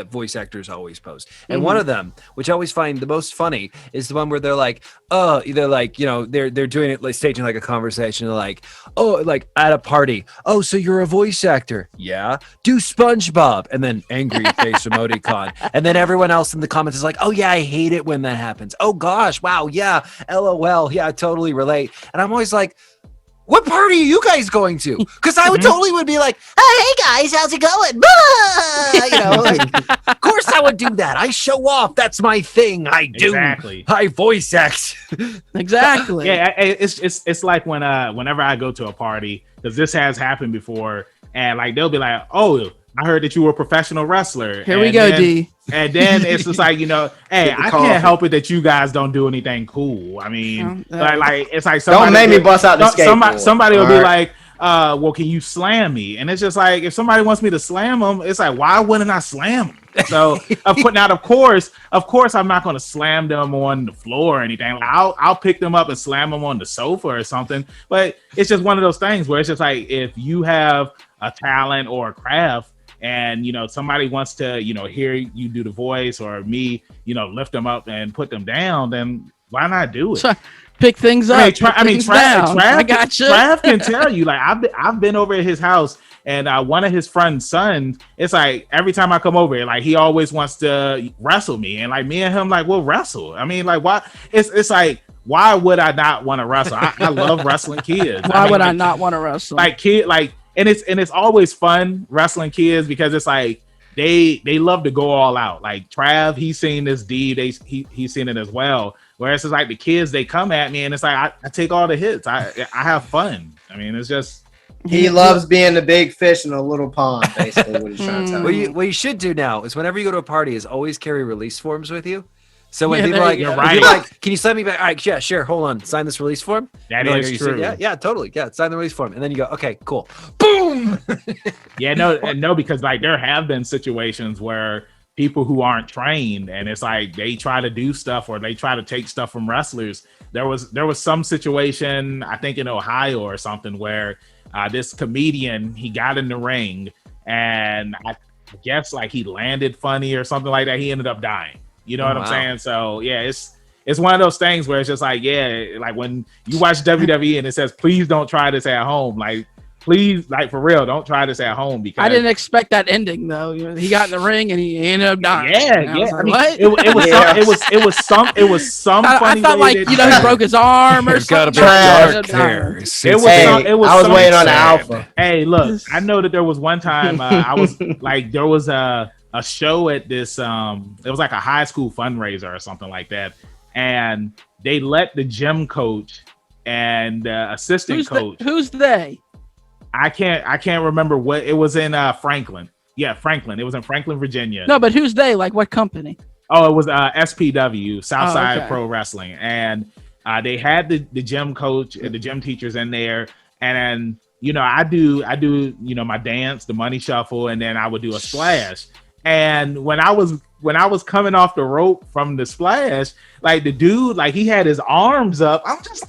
voice actors always post, and one of them, which I always find the most funny, is the one where they're like, either like, they're doing it, like staging like a conversation. They're like, "Oh, like at a party. Oh, so you're a voice actor? Yeah. Do SpongeBob," and then angry face emoticon, and then everyone else in the comments is like, "Oh yeah, I hate it when that happens. Oh gosh, wow, yeah, LOL, yeah, I totally relate." And I'm always like, what party are you guys going to? Because I would totally would be like, "Hey guys, how's it going?" Like, of course I would do that. I show off. That's my thing. I do. Exactly. I voice act. Exactly. Yeah, it's like whenever I go to a party, because this has happened before, and like they'll be like, "Oh, I heard that you were a professional wrestler." Here we go, D. And then it's just like, hey, I can't help it that you guys don't do anything cool. I mean, like it's like somebody don't make me bust out the skateboard. Somebody will be like, "Well, can you slam me?" And it's just like, if somebody wants me to slam them, it's like, why wouldn't I slam them? So of course, I'm not going to slam them on the floor or anything. Like, I'll pick them up and slam them on the sofa or something. But it's just one of those things where it's just like, if you have a talent or a craft, and somebody wants to hear you do the voice, or me lift them up and put them down, then why not do it? So, pick things up. Trav can tell you, like, I've been over at his house, and one of his friend's sons, it's like every time I come over, like, he always wants to wrestle me, and like me and him, like, we'll wrestle. I mean, like, why? It's like, why would I not want to wrestle? I love wrestling kids. Why would I not want to wrestle? And it's always fun wrestling kids, because it's like they love to go all out. Like Trav, he's seen this deed, he's seen it as well. Whereas it's like the kids, they come at me, and it's like I take all the hits. I have fun. I mean, it's just, he loves being the big fish in a little pond. Basically, what he's trying to tell you. What you should do now is, whenever you go to a party, is always carry release forms with you. So when people you're right. like, "Can you sign me back?" "All right, yeah, sure. Hold on. Sign this release form." That is true. Yeah, totally. Yeah, sign the release form, and then you go, "Okay, cool." Boom. No, because like there have been situations where people who aren't trained, and it's like they try to do stuff or they try to take stuff from wrestlers. There was some situation, I think in Ohio or something, where this comedian, he got in the ring and I guess like he landed funny or something like that. He ended up dying. You know what I'm saying? So yeah, it's one of those things where it's just like, yeah, like when you watch WWE and it says, please don't try this at home. Like, please, like for real, don't try this at home, because I didn't expect that ending though. He got in the ring and he ended up dying. Yeah. Like, I mean, what? It was some funny I thought way like that, he broke his arm or something. Trav. It was I was some waiting on sad. Alpha. Hey, look, I know that there was one time I was like, there was a show at this it was like a high school fundraiser or something like that, and they let the gym coach and assistant coach. Who's they? I can't remember what it was in Franklin. Yeah, Franklin. It was in Franklin, Virginia. No, but who's they? Like what company? Oh, it was SPW, Southside Pro Wrestling, and they had the gym coach and the gym teachers in there, and I do my dance, the money shuffle, and then I would do a splash. And when I was coming off the rope from the splash, like the dude, like he had his arms up. I'm just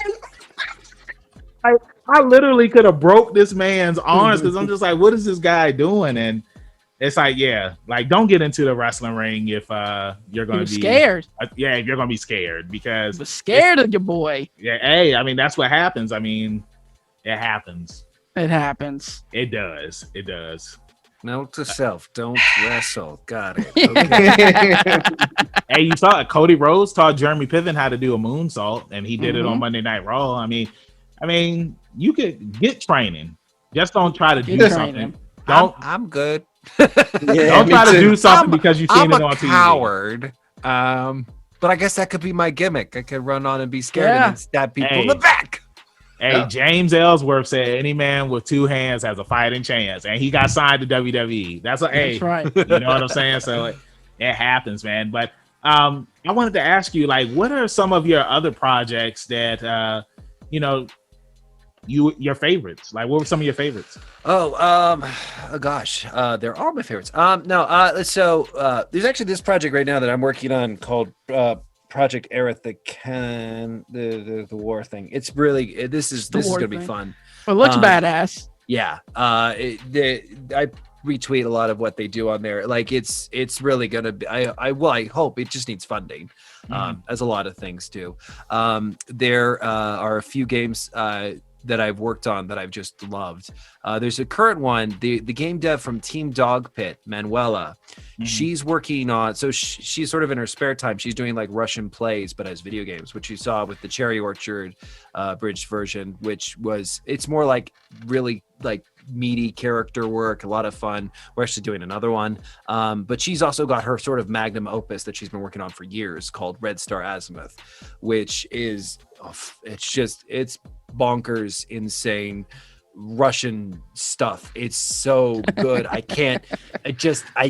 like I literally could have broke this man's arms, because I'm just like, what is this guy doing? And it's like, yeah, like don't get into the wrestling ring if you're going to be scared. If you're going to be scared, because was scared of your boy. Yeah, hey, I mean that's what happens. I mean, it happens. It happens. It does. It does. Note to self: don't wrestle. Got it. Okay. Hey, you saw it. Cody Rhodes taught Jeremy Piven how to do a moonsault, and he did it on Monday Night Raw. I mean, you could get training. Just don't try to do something. I'm good. Don't try to do something because you've seen it on TV. I'm a coward. But I guess that could be my gimmick. I could run on and be scared and then stab people in the back. Hey, James Ellsworth said any man with two hands has a fighting chance, and he got signed to WWE. That's right. You know what I'm saying? So it happens, man. But I wanted to ask you, like, what are some of your other projects that your favorites? Like, what were some of your favorites? Gosh, they're all my favorites. So there's actually this project right now that I'm working on called Project Aerith, the war thing. It's really this is gonna be fun. It looks badass. Yeah. I retweet a lot of what they do on there. Like it's really gonna be. I hope it just needs funding, as a lot of things do. There are a few games that I've worked on that I've just loved. There's a current one, the game dev from Team Dog Pit, Manuela. She's working on, so she's sort of in her spare time, she's doing like Russian plays, but as video games, which you saw with the Cherry Orchard bridged version, it's more like really like meaty character work, a lot of fun. We're actually doing another one. But she's also got her sort of magnum opus that she's been working on for years called Red Star Azimuth, which is, it's bonkers, insane Russian stuff. It's so good. I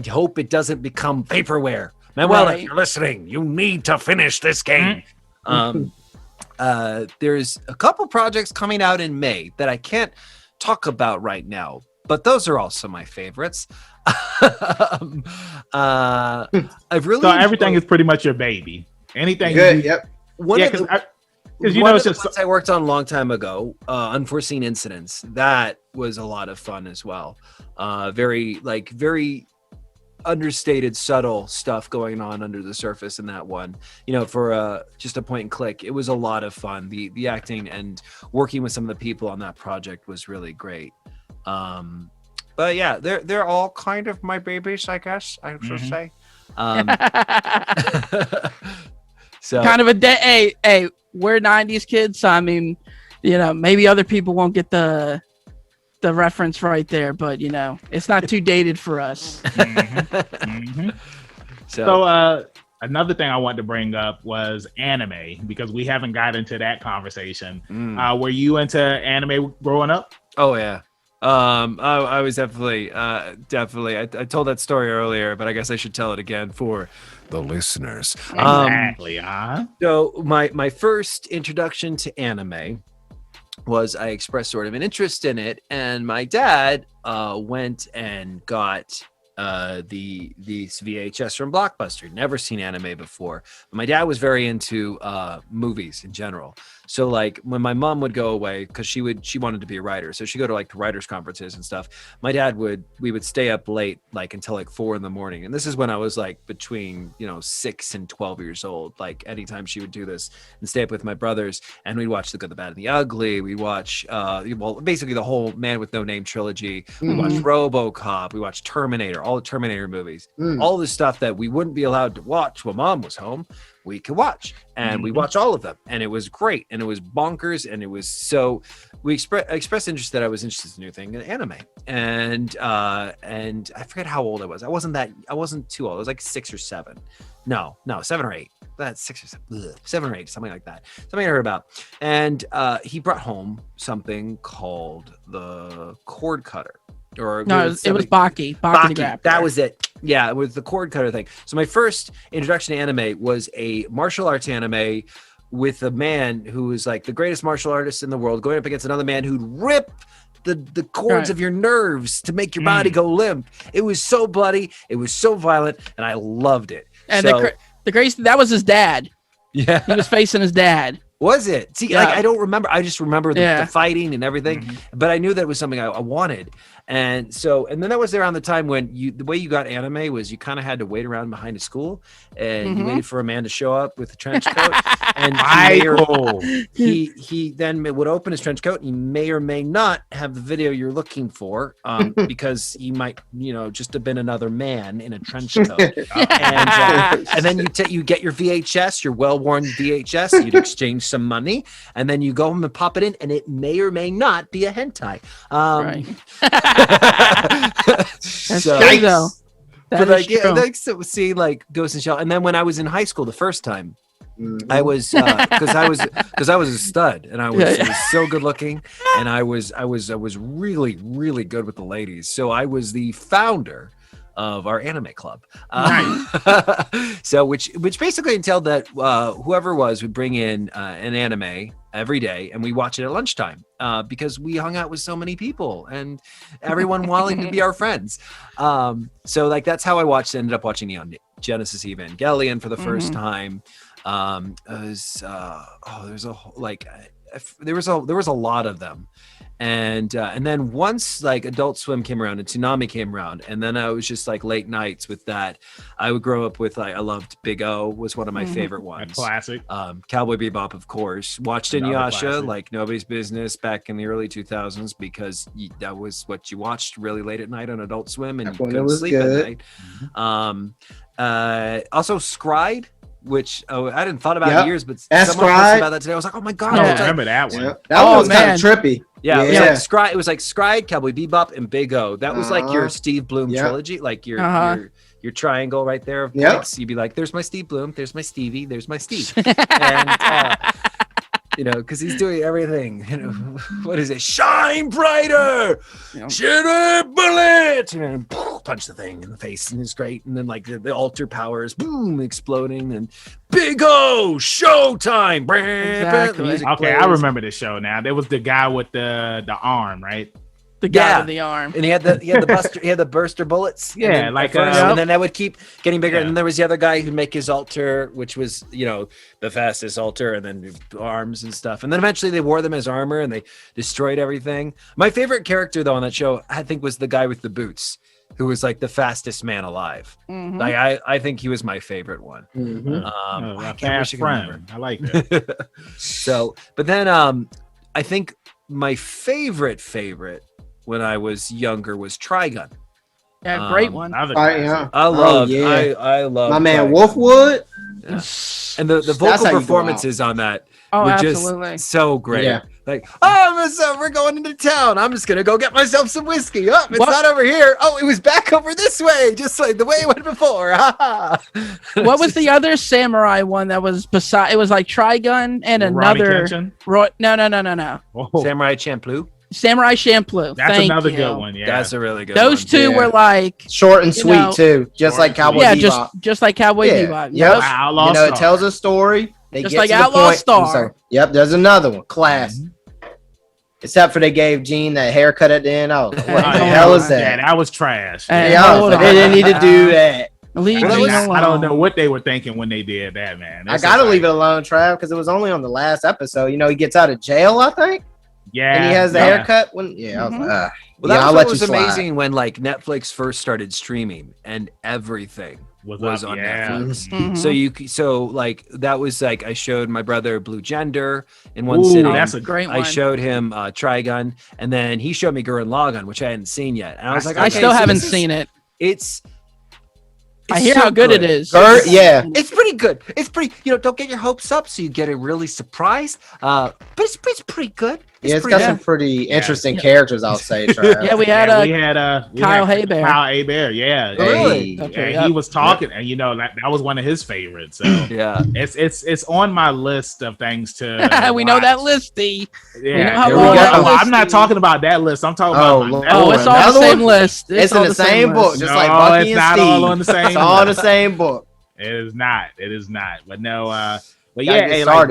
hope it doesn't become vaporware. Manuel, if you're listening, you need to finish this game. There's a couple projects coming out in May that I can't talk about right now, but those are also my favorites. I've really everything is pretty much your baby. Anything good. Yep. Because it's just ones I worked on a long time ago, Unforeseen Incidents. That was a lot of fun as well. Very understated, subtle stuff going on under the surface in that one. For just a point and click, it was a lot of fun. The acting and working with some of the people on that project was really great. But yeah, they're all kind of my babies, I guess I should say. So kind of a day. Hey, we're 90s kids, so I mean, maybe other people won't get the reference right there, but it's not too dated for us. So another thing I wanted to bring up was anime, because we haven't got into that conversation. Were you into anime growing up? Oh yeah. I was definitely. I told that story earlier, but I guess I should tell it again for the listeners. Exactly. So my first introduction to anime was, I expressed sort of an interest in it, and my dad went and got these VHS from Blockbuster. Never seen anime before. But my dad was very into movies in general. So like when my mom would go away, because she wanted to be a writer, so she'd go to like the writers conferences and stuff. My dad we would stay up late, like until like 4 a.m. and this is when I was like between 6 and 12 years old. Like anytime she would do this, and stay up with my brothers, and we'd watch The Good, the Bad, and the Ugly. We'd watch basically the whole Man with No Name trilogy. We watched RoboCop. We watched Terminator, all the Terminator movies, all the stuff that we wouldn't be allowed to watch when mom was home. We could watch, and we watched all of them, and it was great, and it was bonkers, and it was so. We expressed interest that I was interested in a new thing, in anime, and I forget how old I was. I wasn't too old. I was like 6 or 7. No, 7 or 8. That's 6 or 7. 7 or 8, something like that. Something I heard about, and he brought home something called the cord cutter. Or no, it was Baki. Baki. That was it. Yeah, it was the cord cutter thing. So my first introduction to anime was a martial arts anime with a man who was like the greatest martial artist in the world going up against another man who'd rip the cords of your nerves to make your body go limp. It was so bloody. It was so violent, and I loved it. And the crazy, that was his dad. Yeah, he was facing his dad. Was it? See, like I don't remember. I just remember the fighting and everything, but I knew that it was something I wanted. And then that was around the time when the way you got anime was you kind of had to wait around behind a school, and you waited for a man to show up with a trench coat. And he then would open his trench coat, and he may or may not have the video you're looking for, because he might, just have been another man in a trench coat. And then you get your VHS, your well-worn VHS, you'd exchange some money, and then you go home and pop it in, and it may or may not be a hentai. Right. That's true, though. So see, like Ghost in the Shell. And then when I was in high school the first time, I was because I was a stud, and I was so good looking, and I was really, really good with the ladies. So I was the founder of our anime club. So which basically entailed that whoever would bring in an anime every day, and we watch it at lunchtime because we hung out with so many people and everyone wanting to be our friends. So like that's how I ended up watching Neon Genesis Evangelion for the first time. There was a lot of them. And then once like Adult Swim came around and Toonami came around, and then I was just like late nights with that. I would grow up with I loved Big O, was one of my favorite ones. A classic. Cowboy Bebop, of course. Watched Inuyasha like nobody's business back in the early 2000s because that was what you watched really late at night on Adult Swim, and you couldn't sleep at night. Also Scried, which I hadn't thought about in years, but someone posted about that today. I was like, oh my god, I remember that one. That one was kind of trippy. Yeah, it was like Scried, Cowboy Bebop, and Big O. That was like your Steve Bloom trilogy, like your triangle right there of points. You'd be like, there's my Steve Bloom, there's my Stevie, there's my Steve. And because he's doing everything. What is it? Shine brighter, shoot a bullet, and punch the thing in the face, and it's great. And then like the alter powers, boom, exploding, and Big O, showtime. Exactly. Okay, I remember this show now. There was the guy with the arm, right? The guy with the arm, and he had the buster, he had the burster bullets. Yeah, and and then that would keep getting bigger. And then there was the other guy who'd make his altar, which was the fastest altar, and then arms and stuff. And then eventually they wore them as armor, and they destroyed everything. My favorite character though on that show, I think, was the guy with the boots, who was like the fastest man alive. Like I think he was my favorite one. I can't remember. I like that. So, but then I think my favorite when I was younger was Trigun. Yeah, great one. I love my man Trigun. Wolfwood. Yeah. And the vocal performances on that were absolutely. Just so great. Yeah. Like, we're going into town. I'm just gonna go get myself some whiskey. It's not over here. Oh, it was back over this way, just like the way it went before. What was the other samurai one that was beside? It was like Trigun and another. No. Oh. Samurai Champloo. Samurai Champloo. That's another good one. Yeah, that's a really good Those one. Two were like short and sweet too, just like Cowboy Bebop. just like Cowboy Bebop. Yep. Outlaw Star. It tells a story. They just get like to Outlaw the point. Star. Yep, there's another one. Class. Except for they gave Gene that haircut at the end. Oh, what the hell is that? Yeah, that was trash. Hey, they didn't need to do that. I don't know what they were thinking when they did that, man. I gotta leave it alone, Trav, because it was only on the last episode. You know, he gets out of jail, I think. Yeah, and he has the haircut. When I was like, well, that was what was amazing when like Netflix first started streaming and everything was on Netflix. So like that was like I showed my brother Blue Gender in one sitting. That's a great one. I showed him Trigun, and then he showed me Gurren Lagann, which I hadn't seen yet. And I was like, I still haven't seen it. I hear how good it is. Yeah, it's pretty good. It's pretty. Don't get your hopes up, so you get a really surprised. But it's pretty good. It's got some pretty interesting characters, I'll say. Yeah, we had Kyle Hebert. Kyle Hebert, yeah. Really? And he was talking, and that was one of his favorites. So yeah, it's on my list of things to. We know that list, D. Yeah, I'm not talking about that list. I'm talking about. It's all the same list. It's in the same book, just like Bucky and Steve. It's all on the same. It's all the same book. It is not. But no. But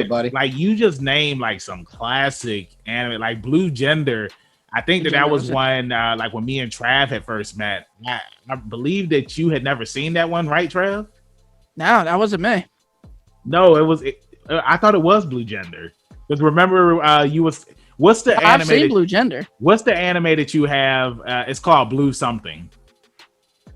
buddy. Like you just named like some classic anime, like Blue Gender. I think that was one like when me and Trav had first met. I believe that you had never seen that one, right, Trav? No, that wasn't me. No, it was. I thought it was Blue Gender because remember what's the anime? I've seen Blue Gender. What's the anime that you have? It's called Blue something.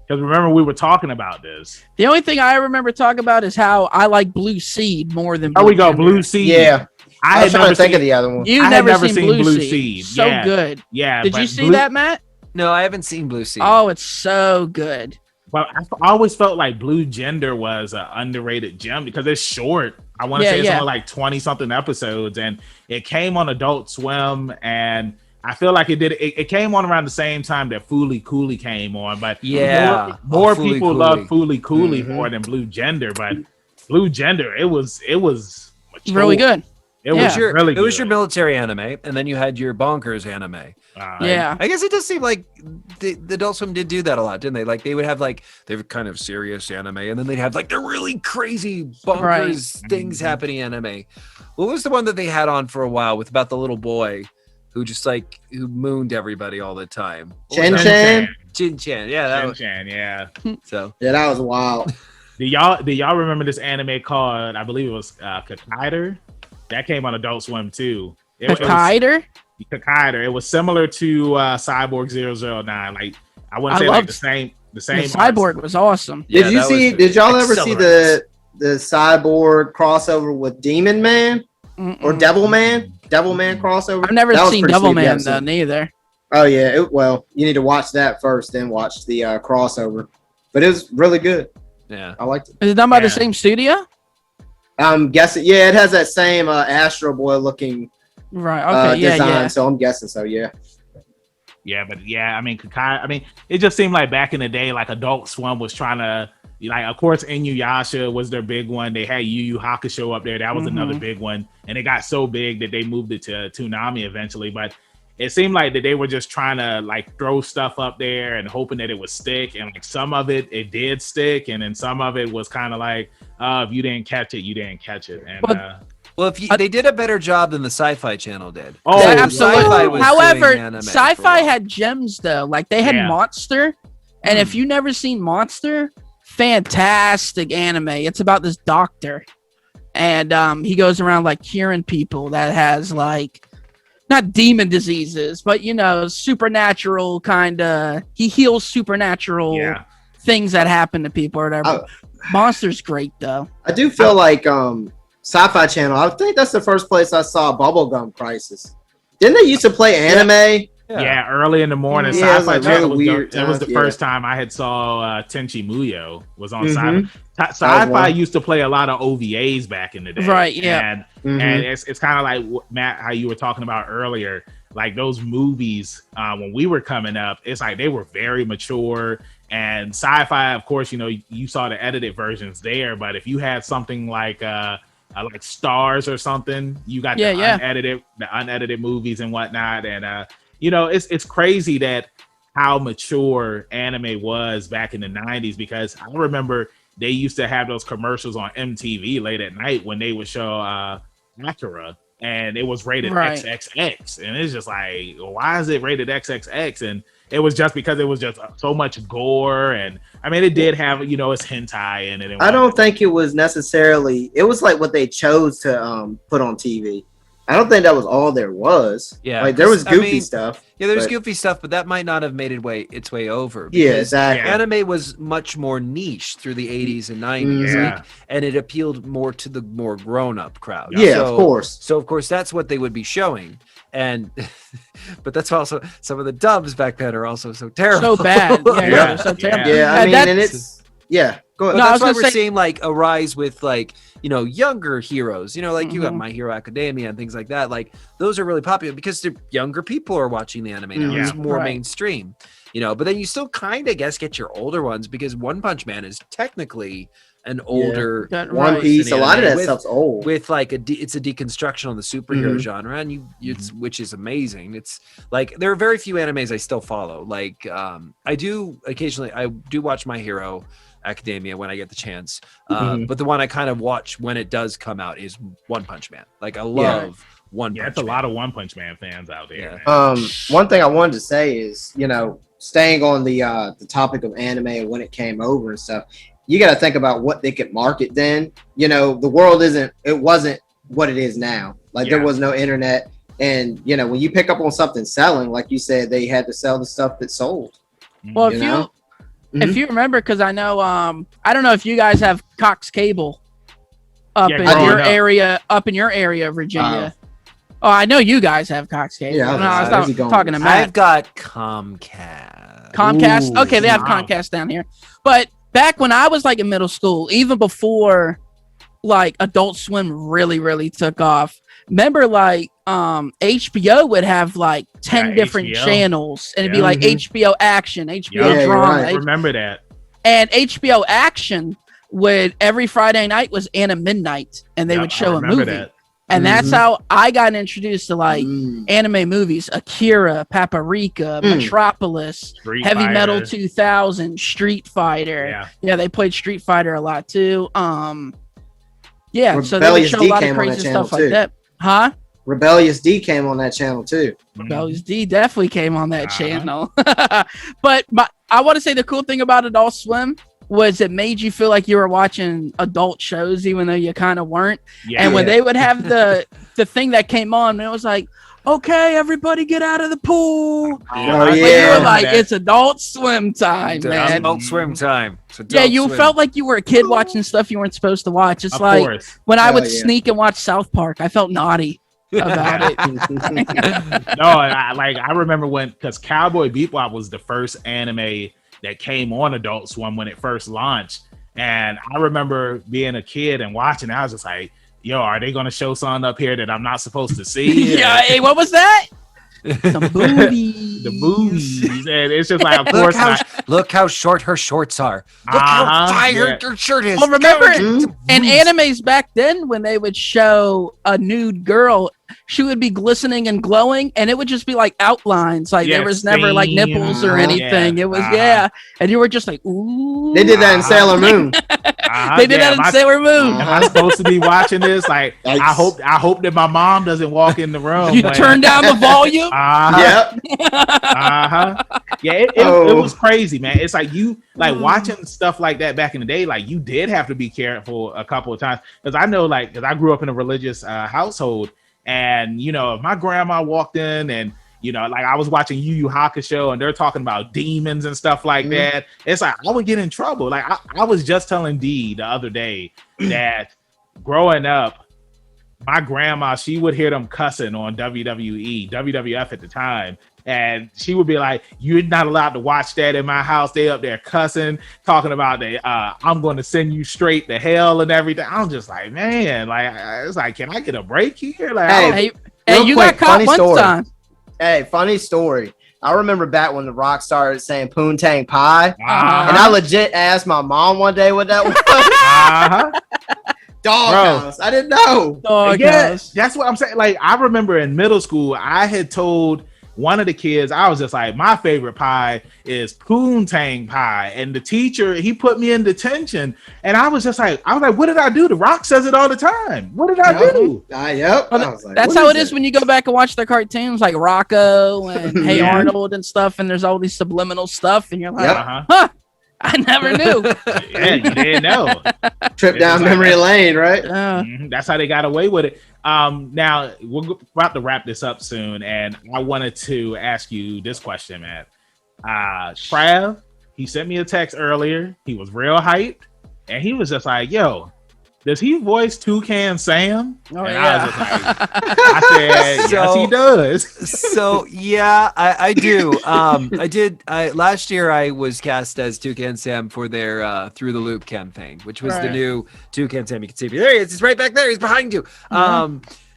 Because remember, we were talking about this. The only thing I remember talking about is how I like Blue Seed more than Blue Gender. Blue Seed. Yeah. I was trying to think of the other one. You've never seen Blue Seed. So good. Yeah. Did you see that, Matt? No, I haven't seen Blue Seed. Oh, it's so good. But I always felt like Blue Gender was an underrated gem because it's short. I want to say it's only like 20-something episodes. And it came on Adult Swim, and I feel like it came on around the same time that Fooly Cooley came on, but more people love Fooly Cooley more than Blue Gender. But Blue Gender, it was mature. Really good. It was your military anime, and then you had your bonkers anime. I guess it does seem like the Adult Swim did do that a lot, didn't they? Like they would have they were kind of serious anime, and then they'd have like the really crazy bonkers things happening anime. What was the one that they had on for a while with about the little boy who just who mooned everybody all the time? Chin-chan? Chin-chan, yeah. So that was wild. Do y'all remember this anime called, I believe it was Kakaider? That came on Adult Swim too. Kakaider? Kakaider. It was similar to Cyborg 009. Like I wouldn't say like the same. Cyborg was awesome. Did y'all ever see the Cyborg crossover with Demon Man or Devil Man? Devil Man crossover. I've never seen Devil Man though, neither. Oh yeah, you need to watch that first, then watch the crossover. But it was really good. Yeah, I liked it. Is it done by the same studio? I'm guessing. Yeah, it has that same Astro Boy looking design. So I'm guessing so. Yeah. Yeah, but I mean, it just seemed like back in the day, like Adult Swim was trying to. Like, of course, Inuyasha was their big one. They had Yu Yu Hakusho up there. That was another big one. And it got so big that they moved it to Toonami eventually. But it seemed like that they were just trying to throw stuff up there and hoping that it would stick. And some of it did stick. And then some of it was kind of like, if you didn't catch it, you didn't catch it. And well, they did a better job than the Sci-Fi Channel did. Oh, absolutely. However, Sci-Fi had gems though. Like they had Monster. And if you never seen Monster, fantastic anime. It's about this doctor, and he goes around curing people that has not demon diseases, but supernatural kind of. He heals supernatural things that happen to people or whatever. Monster's great though. I do feel like Sci-Fi Channel. I think that's the first place I saw Bubblegum Crisis. Didn't they used to play anime? Yeah, early in the morning. Yeah, Sci-Fi Channel weird. It was the first time I had saw Tenchi Muyo was on Sci-Fi. Sci-Fi used to play a lot of OVAs back in the day. Right, yeah. And it's kind of like, Matt, how you were talking about earlier, like those movies when we were coming up, it's like they were very mature. And Sci-Fi, of course, you saw the edited versions there. But if you had something like Stars or something, you got the unedited movies and whatnot. And it's crazy that how mature anime was back in the 90s, because I remember they used to have those commercials on MTV late at night when they would show Akira. and it was rated XXX, and it's just like, why is it rated XXX? And it was just because it was just so much gore, and I mean, it did have, you know, it's hentai in it. I don't think it was necessarily. It was like what they chose to put on TV. I don't think that was all there was. Yeah, like there was goofy stuff. Yeah, there's goofy stuff, but that might not have made its way over. Yeah, exactly. Anime was much more niche through the 80s and 90s, like, and it appealed more to the more grown-up crowd. Yeah, of course. So of course that's what they would be showing, and but that's also some of the dubs back then are also so terrible, so bad. Yeah, so terrible. Yeah, I mean, and it's Go ahead. No, that's why we're seeing like a rise with like, you know, younger heroes, you know, like you got My Hero Academia and things like that. Like those are really popular because the younger people are watching the anime now. It's more mainstream, you know, but then you still kind of get your older ones because One Punch Man is technically an older One Piece. A lot of that stuff's old with like it's a deconstruction on the superhero genre, and which is amazing. It's like there are very few animes I still follow. Like I do watch My Hero Academia when I get the chance, but the one I kind of watch when it does come out is One Punch Man. Like I love One Punch Man. It's a lot of One Punch Man fans out there. One thing I wanted to say is, you know, staying on the topic of anime and when it came over and stuff, you got to think about what they could market then. You know, the world wasn't what it is now. Like there was no internet, and you know, when you pick up on something selling, like you said, they had to sell the stuff that sold. Well, if you remember, because I know, I don't know if you guys have Cox Cable up in your area, Virginia. I know you guys have Cox Cable. Yeah, I was talking to Matt. I've got Comcast. Ooh, okay, they have Comcast down here. But back when I was like in middle school, even before like Adult Swim really, really took off, remember like HBO would have like 10 different channels, and it'd be like HBO Action, HBO Drama. I remember that. And HBO Action would every Friday night was Anna Midnight, and they would show a movie. That. And that's how I got introduced to like anime movies: Akira, Paprika, Metropolis, Heavy Metal 2000, Street Fighter. Yeah, they played Street Fighter a lot too. So they would show a lot of crazy stuff like that. Huh? Rebellious D came on that channel too. Rebellious D definitely came on that channel. But I want to say the cool thing about Adult Swim was it made you feel like you were watching adult shows, even though you kind of weren't. And when they would have the thing that came on, it was like, okay, everybody get out of the pool. You were like, it's Adult Swim time, man. Adult Swim time. You felt like you were a kid watching stuff you weren't supposed to watch. It's like when I would sneak and watch South Park, I felt naughty about it. I remember because Cowboy Bebop was the first anime that came on Adult Swim when it first launched, and I remember being a kid and watching it. I was just like, yo, are they going to show something up here that I'm not supposed to see? Hey, what was that? The boobies. The boobies. And it's just like, of course. Look how short her shorts are. Look how tired her shirt is. Well, remember, in animes back then, when they would show a nude girl, she would be glistening and glowing, and it would just be like outlines. Like there was never like nipples or anything. It was, and you were just like, ooh. They did that in Sailor Moon. They did that in Sailor Moon. Am I supposed to be watching this? Like, I hope that my mom doesn't walk in the room. You turn down the volume. It was crazy, man. It's like you watching stuff like that back in the day. Like you did have to be careful a couple of times, because I know, like, because I grew up in a religious household, and you know, if my grandma walked in and, you know, like I was watching Yu Yu Hakusho and they're talking about demons and stuff like that, it's like I would get in trouble. Like I was just telling Dee the other day that growing up, my grandma, she would hear them cussing on WWF at the time. And she would be like, you're not allowed to watch that in my house. They up there cussing, talking about I'm going to send you straight to hell and everything. I'm just like, man, like, it's like, can I get a break here? Like, hey, you got caught one time. Hey, funny story. I remember back when The Rock started saying Poontang Pie, and I legit asked my mom one day what that was. Doghouse. I didn't know. That's what I'm saying. Like, I remember in middle school, I had told one of the kids, I was just like, my favorite pie is poontang pie. And the teacher, he put me in detention. And I was like, what did I do? The Rock says it all the time. What did I do? Yep. Well, that's how it is when you go back and watch the cartoons like Rocco and Hey Arnold and stuff. And there's all these subliminal stuff. And you're like, huh? I never knew. Yeah, you didn't know. Trip down memory lane, right? That's how they got away with it. Now we're about to wrap this up soon, and I wanted to ask you this question, man. Trav, he sent me a text earlier. He was real hyped, and he was just like, "Yo, does he voice Toucan Sam?" Oh, and yeah. I was just like, I said, yes, he does. So yeah, I do. I did. Last year I was cast as Toucan Sam for their Through the Loop campaign, which was the new Toucan Sam. You can see me. There he is. He's right back there. He's behind you.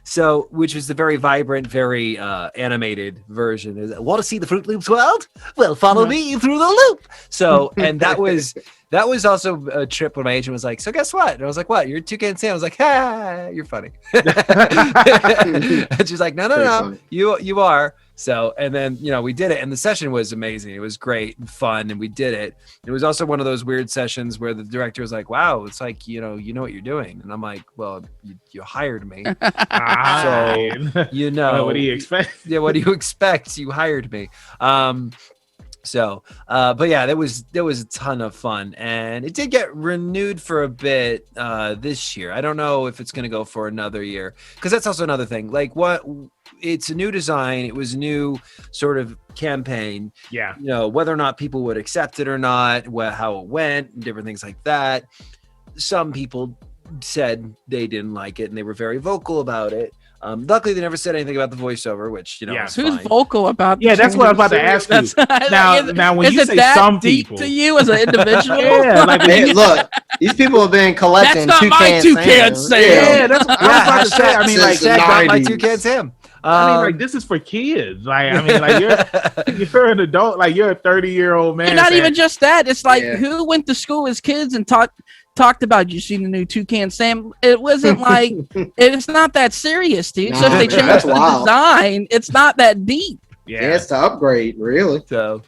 So, which was the very vibrant, very animated version. Want to see the Fruit Loops world? Well, follow me through the loop. So, and that was also a trip when my agent was like, so guess what? And I was like, what? You're Toucan Sam. I was like, you're funny. And she's like, no, you are. So, and then, we did it, and the session was amazing. It was great and fun, and we did it. It was also one of those weird sessions where the director was like, wow, it's like, you know what you're doing. And I'm like, well, you hired me. So, what do you expect? Yeah, what do you expect? You hired me. But yeah, there was a ton of fun, and it did get renewed for a bit this year. I don't know if it's going to go for another year, because that's also another thing. Like, it's a new design. It was a new sort of campaign. Yeah. Whether or not people would accept it or not, how it went, and different things like that. Some people said they didn't like it, and they were very vocal about it. Luckily, they never said anything about the voiceover, which is who's fine. vocal about? Yeah, that's what I was about to ask you. Now, when you say some people, to you as an individual, hey, look, these people have been collecting. That's not my Toucan Sam. Yeah, that's what I was about to say. I mean, like, got my Toucan Sam. I mean, like, this is for kids. Like, I mean, like, you're an adult. Like, you're a 30-year-old man. And not even just that. It's like, who went to school as kids and talked about, you seen the new Toucan Sam? It wasn't like, it's not that serious, dude. So if they change the design, it's not that deep. Yeah, it's to upgrade, really. So,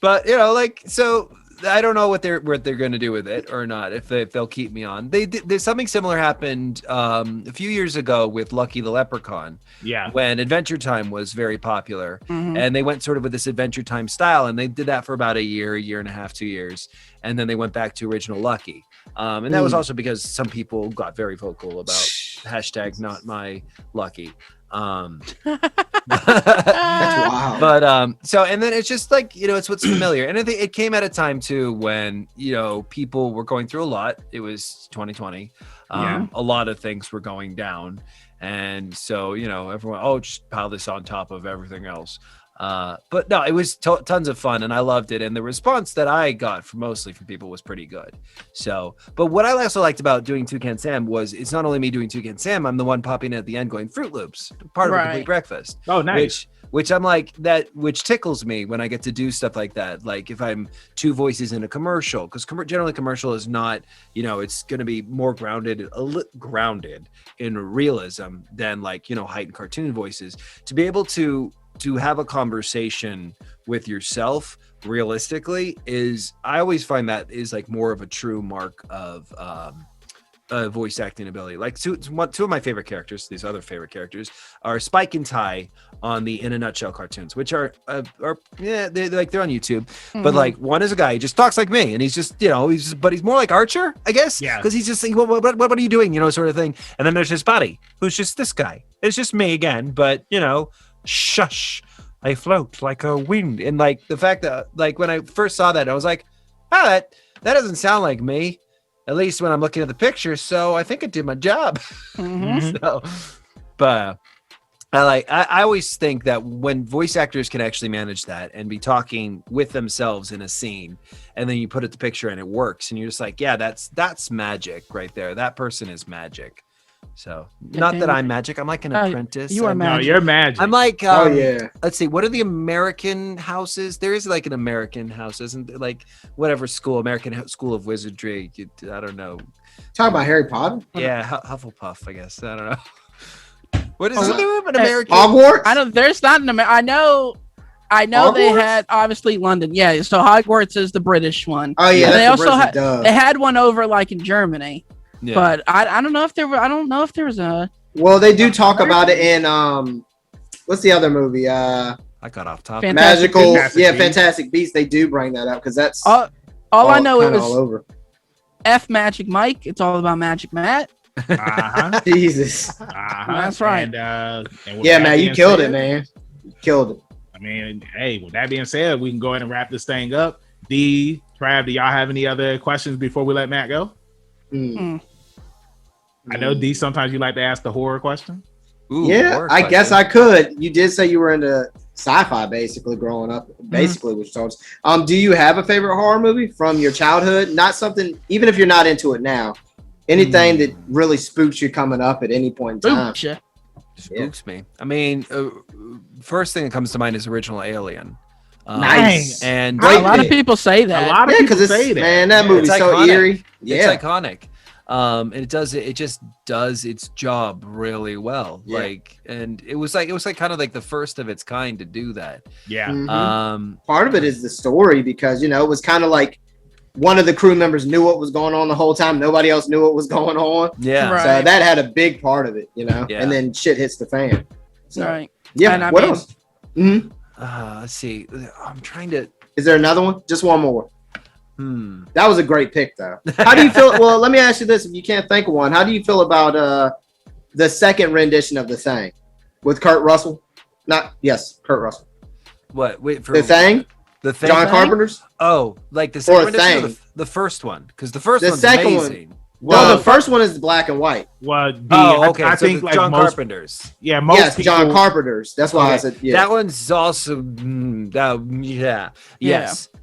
but I don't know what they're going to do with it or not, if they'll keep me on. There's something similar happened a few years ago with Lucky the Leprechaun. Yeah. When Adventure Time was very popular, and they went sort of with this Adventure Time style, and they did that for about a year and a half, 2 years, and then they went back to original Lucky. And that was also because some people got very vocal about hashtag not my Lucky. That's wild. But so, and then it's just like, it's what's familiar. And I think it came at a time too when, people were going through a lot. It was 2020. A lot of things were going down. And so, everyone, just pile this on top of everything else. But no, it was tons of fun, and I loved it. And the response that I got mostly from people was pretty good. So, but what I also liked about doing Toucan Sam was it's not only me doing Toucan Sam, I'm the one popping in at the end going Fruit Loops, part of a complete breakfast. Oh, nice. Which I'm like that, which tickles me when I get to do stuff like that. Like if I'm two voices in a commercial, because generally commercial is not, it's going to be more grounded in realism than like, heightened cartoon voices. To be able to have a conversation with yourself realistically I always find that is like more of a true mark of voice acting ability. Like two of my favorite characters, these other favorite characters, are Spike and Ty on the In a Nutshell cartoons, which are they're on YouTube. But like one is a guy, he just talks like me, and he's just but he's more like Archer, I guess. Yeah. Because he's just thinking, what are you doing, sort of thing. And then there's his buddy, who's just this guy. It's just me again, but shush, I float like a wind. And like the fact that like when I first saw that, I was like, that doesn't sound like me, at least when I'm looking at the picture. So I think I did my job. So, but I always think that when voice actors can actually manage that and be talking with themselves in a scene, and then you put it the picture and it works, and you're just like, yeah, that's magic right there. That person is magic. So not that I'm magic. I'm like an apprentice. You are magic. No, you're magic. I'm like, let's see. What are the American houses? There is like an American house, isn't there? Like whatever school, American School of Wizardry. I don't know. Talk about Harry Potter? Yeah. Hufflepuff, I guess. I don't know. What is it? An American Hogwarts? I don't, there's not an American. I know I know Hogwarts? they had obviously London. Yeah, so Hogwarts is the British one. Oh yeah, they also had one over like in Germany. Yeah. But I don't know if there was a. Well, they do talk about it in what's the other movie? I got off topic. Fantastic Beasts. They do bring that up because that's all I know. It was all over. F Magic Mike. It's all about Magic Matt. Jesus. That's right. And man, you killed it, man. You killed it. I mean, hey, with that being said, we can go ahead and wrap this thing up. D, Trav, do y'all have any other questions before we let Matt go? I know, D, sometimes you like to ask the horror question. Ooh, yeah, I guess I could. You did say you were into sci-fi basically growing up, basically, which told us. Do you have a favorite horror movie from your childhood? Not something, even if you're not into it now, anything that really spooks you coming up at any point in time. Spooks me. I mean, first thing that comes to mind is original Alien. Nice. And a lot of people say that. A lot of people say that. Man, that movie's so eerie. Yeah. It's iconic. And it just does its job really well. Yeah. Like, and it was kind of like the first of its kind to do that. Yeah. Part of it is the story because, it was kind of like one of the crew members knew what was going on the whole time. Nobody else knew what was going on. Yeah. Right. So that had a big part of it, and then shit hits the fan. So, right. Yeah. What else? Let's see. I'm trying to. Is there another one? Just one more. That was a great pick, though. How do you feel? Well, let me ask you this: if you can't think of one, how do you feel about the second rendition of The Thing with Kurt Russell? Kurt Russell. What? Wait for The Thing. The Thing. John Carpenter's. Oh, like the second rendition of the first one, because the first one's amazing. Well, the first one is black and white. Well, okay. I think like John Carpenter's. Yeah, most people, John Carpenter's. That's why I said that one's also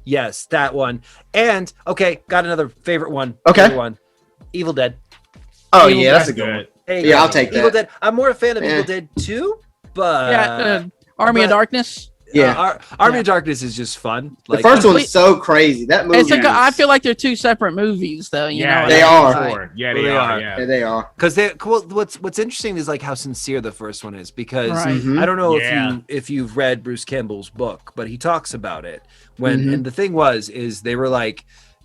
yes, that one. And got another favorite one. Okay, favorite one. Evil Dead. Oh yeah, that's a good one. Hey, I'll take that. Evil Dead. I'm more a fan of Evil Dead 2, but Army of Darkness. Yeah, Army of Darkness is just fun. The first one is so crazy. That movie. I feel like they're two separate movies, though. You know, they are. Yeah, they are. Yeah, they are. Because what's interesting is like how sincere the first one is. Because I don't know if you've read Bruce Campbell's book, but he talks about it when. And the thing is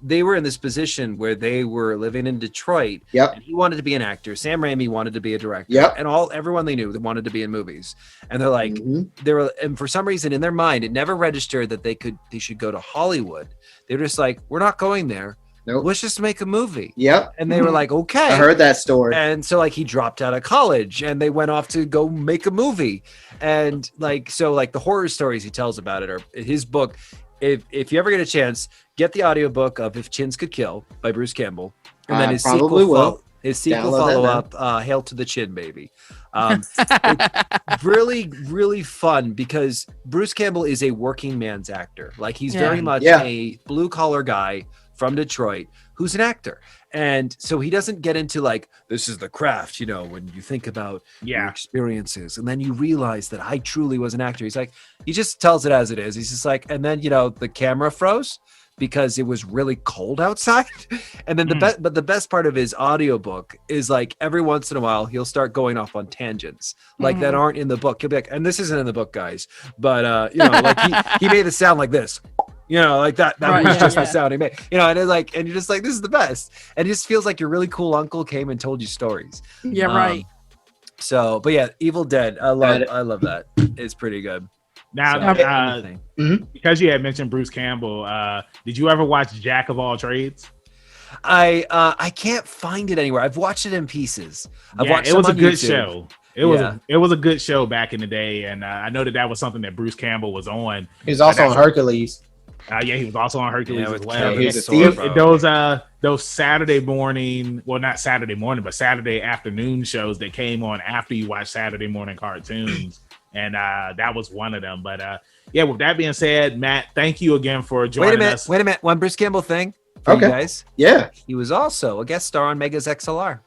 they were in this position where they were living in Detroit. Yep. And he wanted to be an actor. Sam Raimi wanted to be a director. Yep. And everyone they knew that wanted to be in movies. And they're like, and for some reason in their mind, it never registered that they should go to Hollywood. They're just like, we're not going there. Nope. Let's just make a movie. Yep. And they were like, okay. I heard that story. And so like he dropped out of college and they went off to go make a movie. And like the horror stories he tells about it are in his book. If you ever get a chance, get the audiobook of If Chins Could Kill by Bruce Campbell. And then his sequel follow-up, Hail to the Chin Baby. It's really, really fun because Bruce Campbell is a working man's actor. Like he's very much a blue-collar guy from Detroit who's an actor. And so he doesn't get into like, this is the craft, when you think about your experiences. And then you realize that I truly was an actor. He's like, he just tells it as it is. He's just like, and then, the camera froze because it was really cold outside. And then the best part of his audiobook is like every once in a while, he'll start going off on tangents like that aren't in the book. He'll be like, and this isn't in the book, guys. But, like he made it sound like this. Like that was just the sound he made. And it's like, and you're just like, this is the best. And it just feels like your really cool uncle came and told you stories. Yeah, right. So, but yeah, Evil Dead. I love that. It's pretty good. Now, because you had mentioned Bruce Campbell, did you ever watch Jack of All Trades? I can't find it anywhere. I've watched it in pieces. It was a good show. It was a good show back in the day, and I know that was something that Bruce Campbell was on. He was also on Hercules. He was also on Hercules as well. Those Saturday morning, well, not Saturday morning, but Saturday afternoon shows that came on after you watch Saturday morning cartoons, and that was one of them. But with that being said, Matt, thank you again for joining us. Wait a minute. One Bruce Campbell thing for you guys. Yeah. He was also a guest star on Mega's XLR.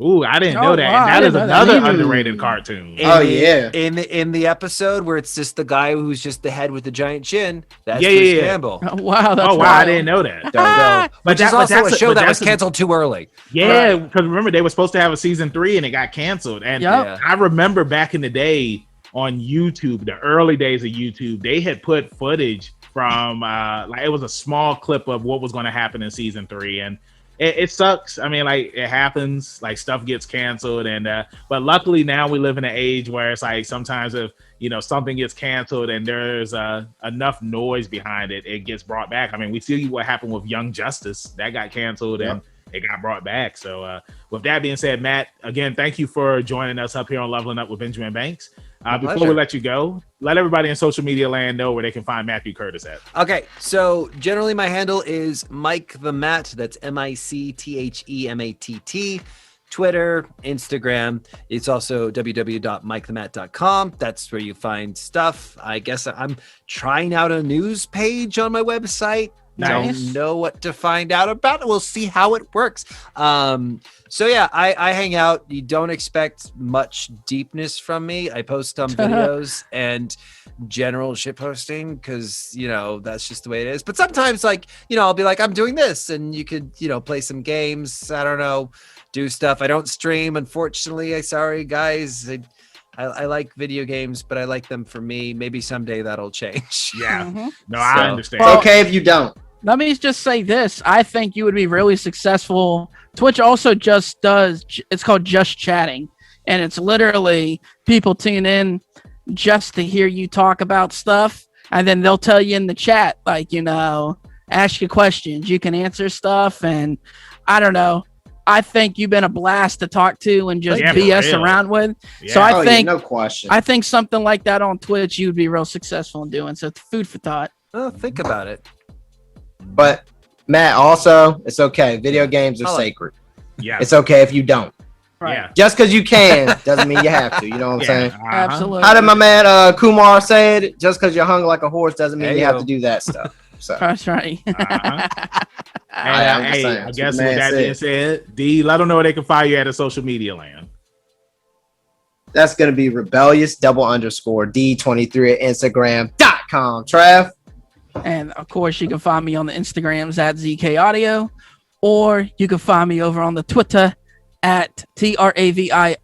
Ooh, I didn't know that. Wow, and that is another underrated cartoon. In the episode where it's just the guy who's just the head with the giant chin, that's Bruce Campbell. Oh, wow, I didn't know that. But that's also a show that was canceled too early. Yeah, because remember they were supposed to have a season 3 and it got canceled. And I remember back in the day, on YouTube, the early days of YouTube, they had put footage from like it was a small clip of what was going to happen in season 3, and it sucks. I mean, like, it happens, like stuff gets canceled, and but luckily now we live in an age where it's like sometimes if something gets canceled and there's enough noise behind it, it gets brought back. I mean, we see what happened with Young Justice, that got canceled and it got brought back. So with that being said, Matt, again, thank you for joining us up here on Leveling Up with Benjamin Banks. Before we let you go, let everybody in social media land know where they can find Matthew Curtis at. Okay, so generally my handle is Mike the Matt. That's MICTHEMATT. Twitter, Instagram. It's also www.mikethematt.com. That's where you find stuff. I guess I'm trying out a news page on my website. Nice. Don't know what to find out about it. We'll see how it works. So yeah, I hang out. You don't expect much deepness from me. I post some videos and general shit posting because that's just the way it is. But sometimes, like, I'll be like, I'm doing this, and you could play some games. I don't know, do stuff. I don't stream, unfortunately. Sorry guys. I like video games, but I like them for me. Maybe someday that'll change. Yeah. Mm-hmm. No, I understand. It's okay if you don't. Let me just say this. I think you would be really successful. Twitch also just does, it's called Just Chatting. And it's literally people tune in just to hear you talk about stuff. And then they'll tell you in the chat, like, ask you questions. You can answer stuff. And I don't know. I think you've been a blast to talk to and just BS around with. Yeah. So I think, no question. I think something like that on Twitch, you would be real successful in doing. So it's food for thought. Oh, think about it. But Matt, also, it's okay. Video games are sacred. Yeah, it's okay if you don't. Right. Yeah. Just because you can doesn't mean you have to. You know what I'm saying? Absolutely. How did my man Kumar say it? Just because you're hung like a horse doesn't mean you have to do that stuff. So that's right. I guess with that being said, D, let them know where they can find you at a social media land. That's going to be rebellious_D23 at Instagram.com. Trav? And of course, you can find me on the Instagrams at ZK Audio, or you can find me over on the Twitter at TRAVIOSZK.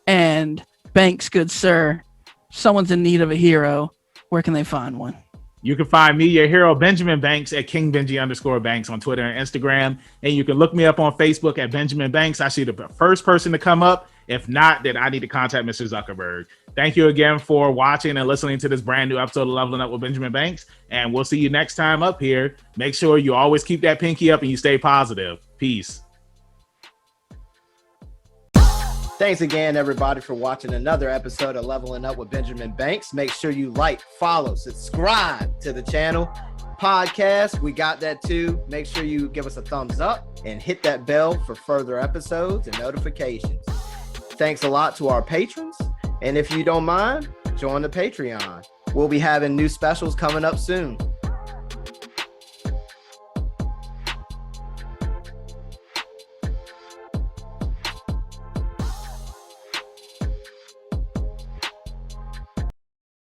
And Banks, good sir, someone's in need of a hero. Where can they find one? You can find me, your hero, Benjamin Banks, at KingBenji_Banks on Twitter and Instagram. And you can look me up on Facebook at Benjamin Banks. I see the first person to come up. If not, then I need to contact Mr. Zuckerberg. Thank you again for watching and listening to this brand new episode of Leveling Up with Benjamin Banks. And we'll see you next time up here. Make sure you always keep that pinky up and you stay positive. Peace. Thanks again, everybody, for watching another episode of Leveling Up with Benjamin Banks. Make sure you like, follow, subscribe to the channel. Podcast, we got that too. Make sure you give us a thumbs up and hit that bell for further episodes and notifications. Thanks a lot to our patrons. And if you don't mind, join the Patreon. We'll be having new specials coming up soon.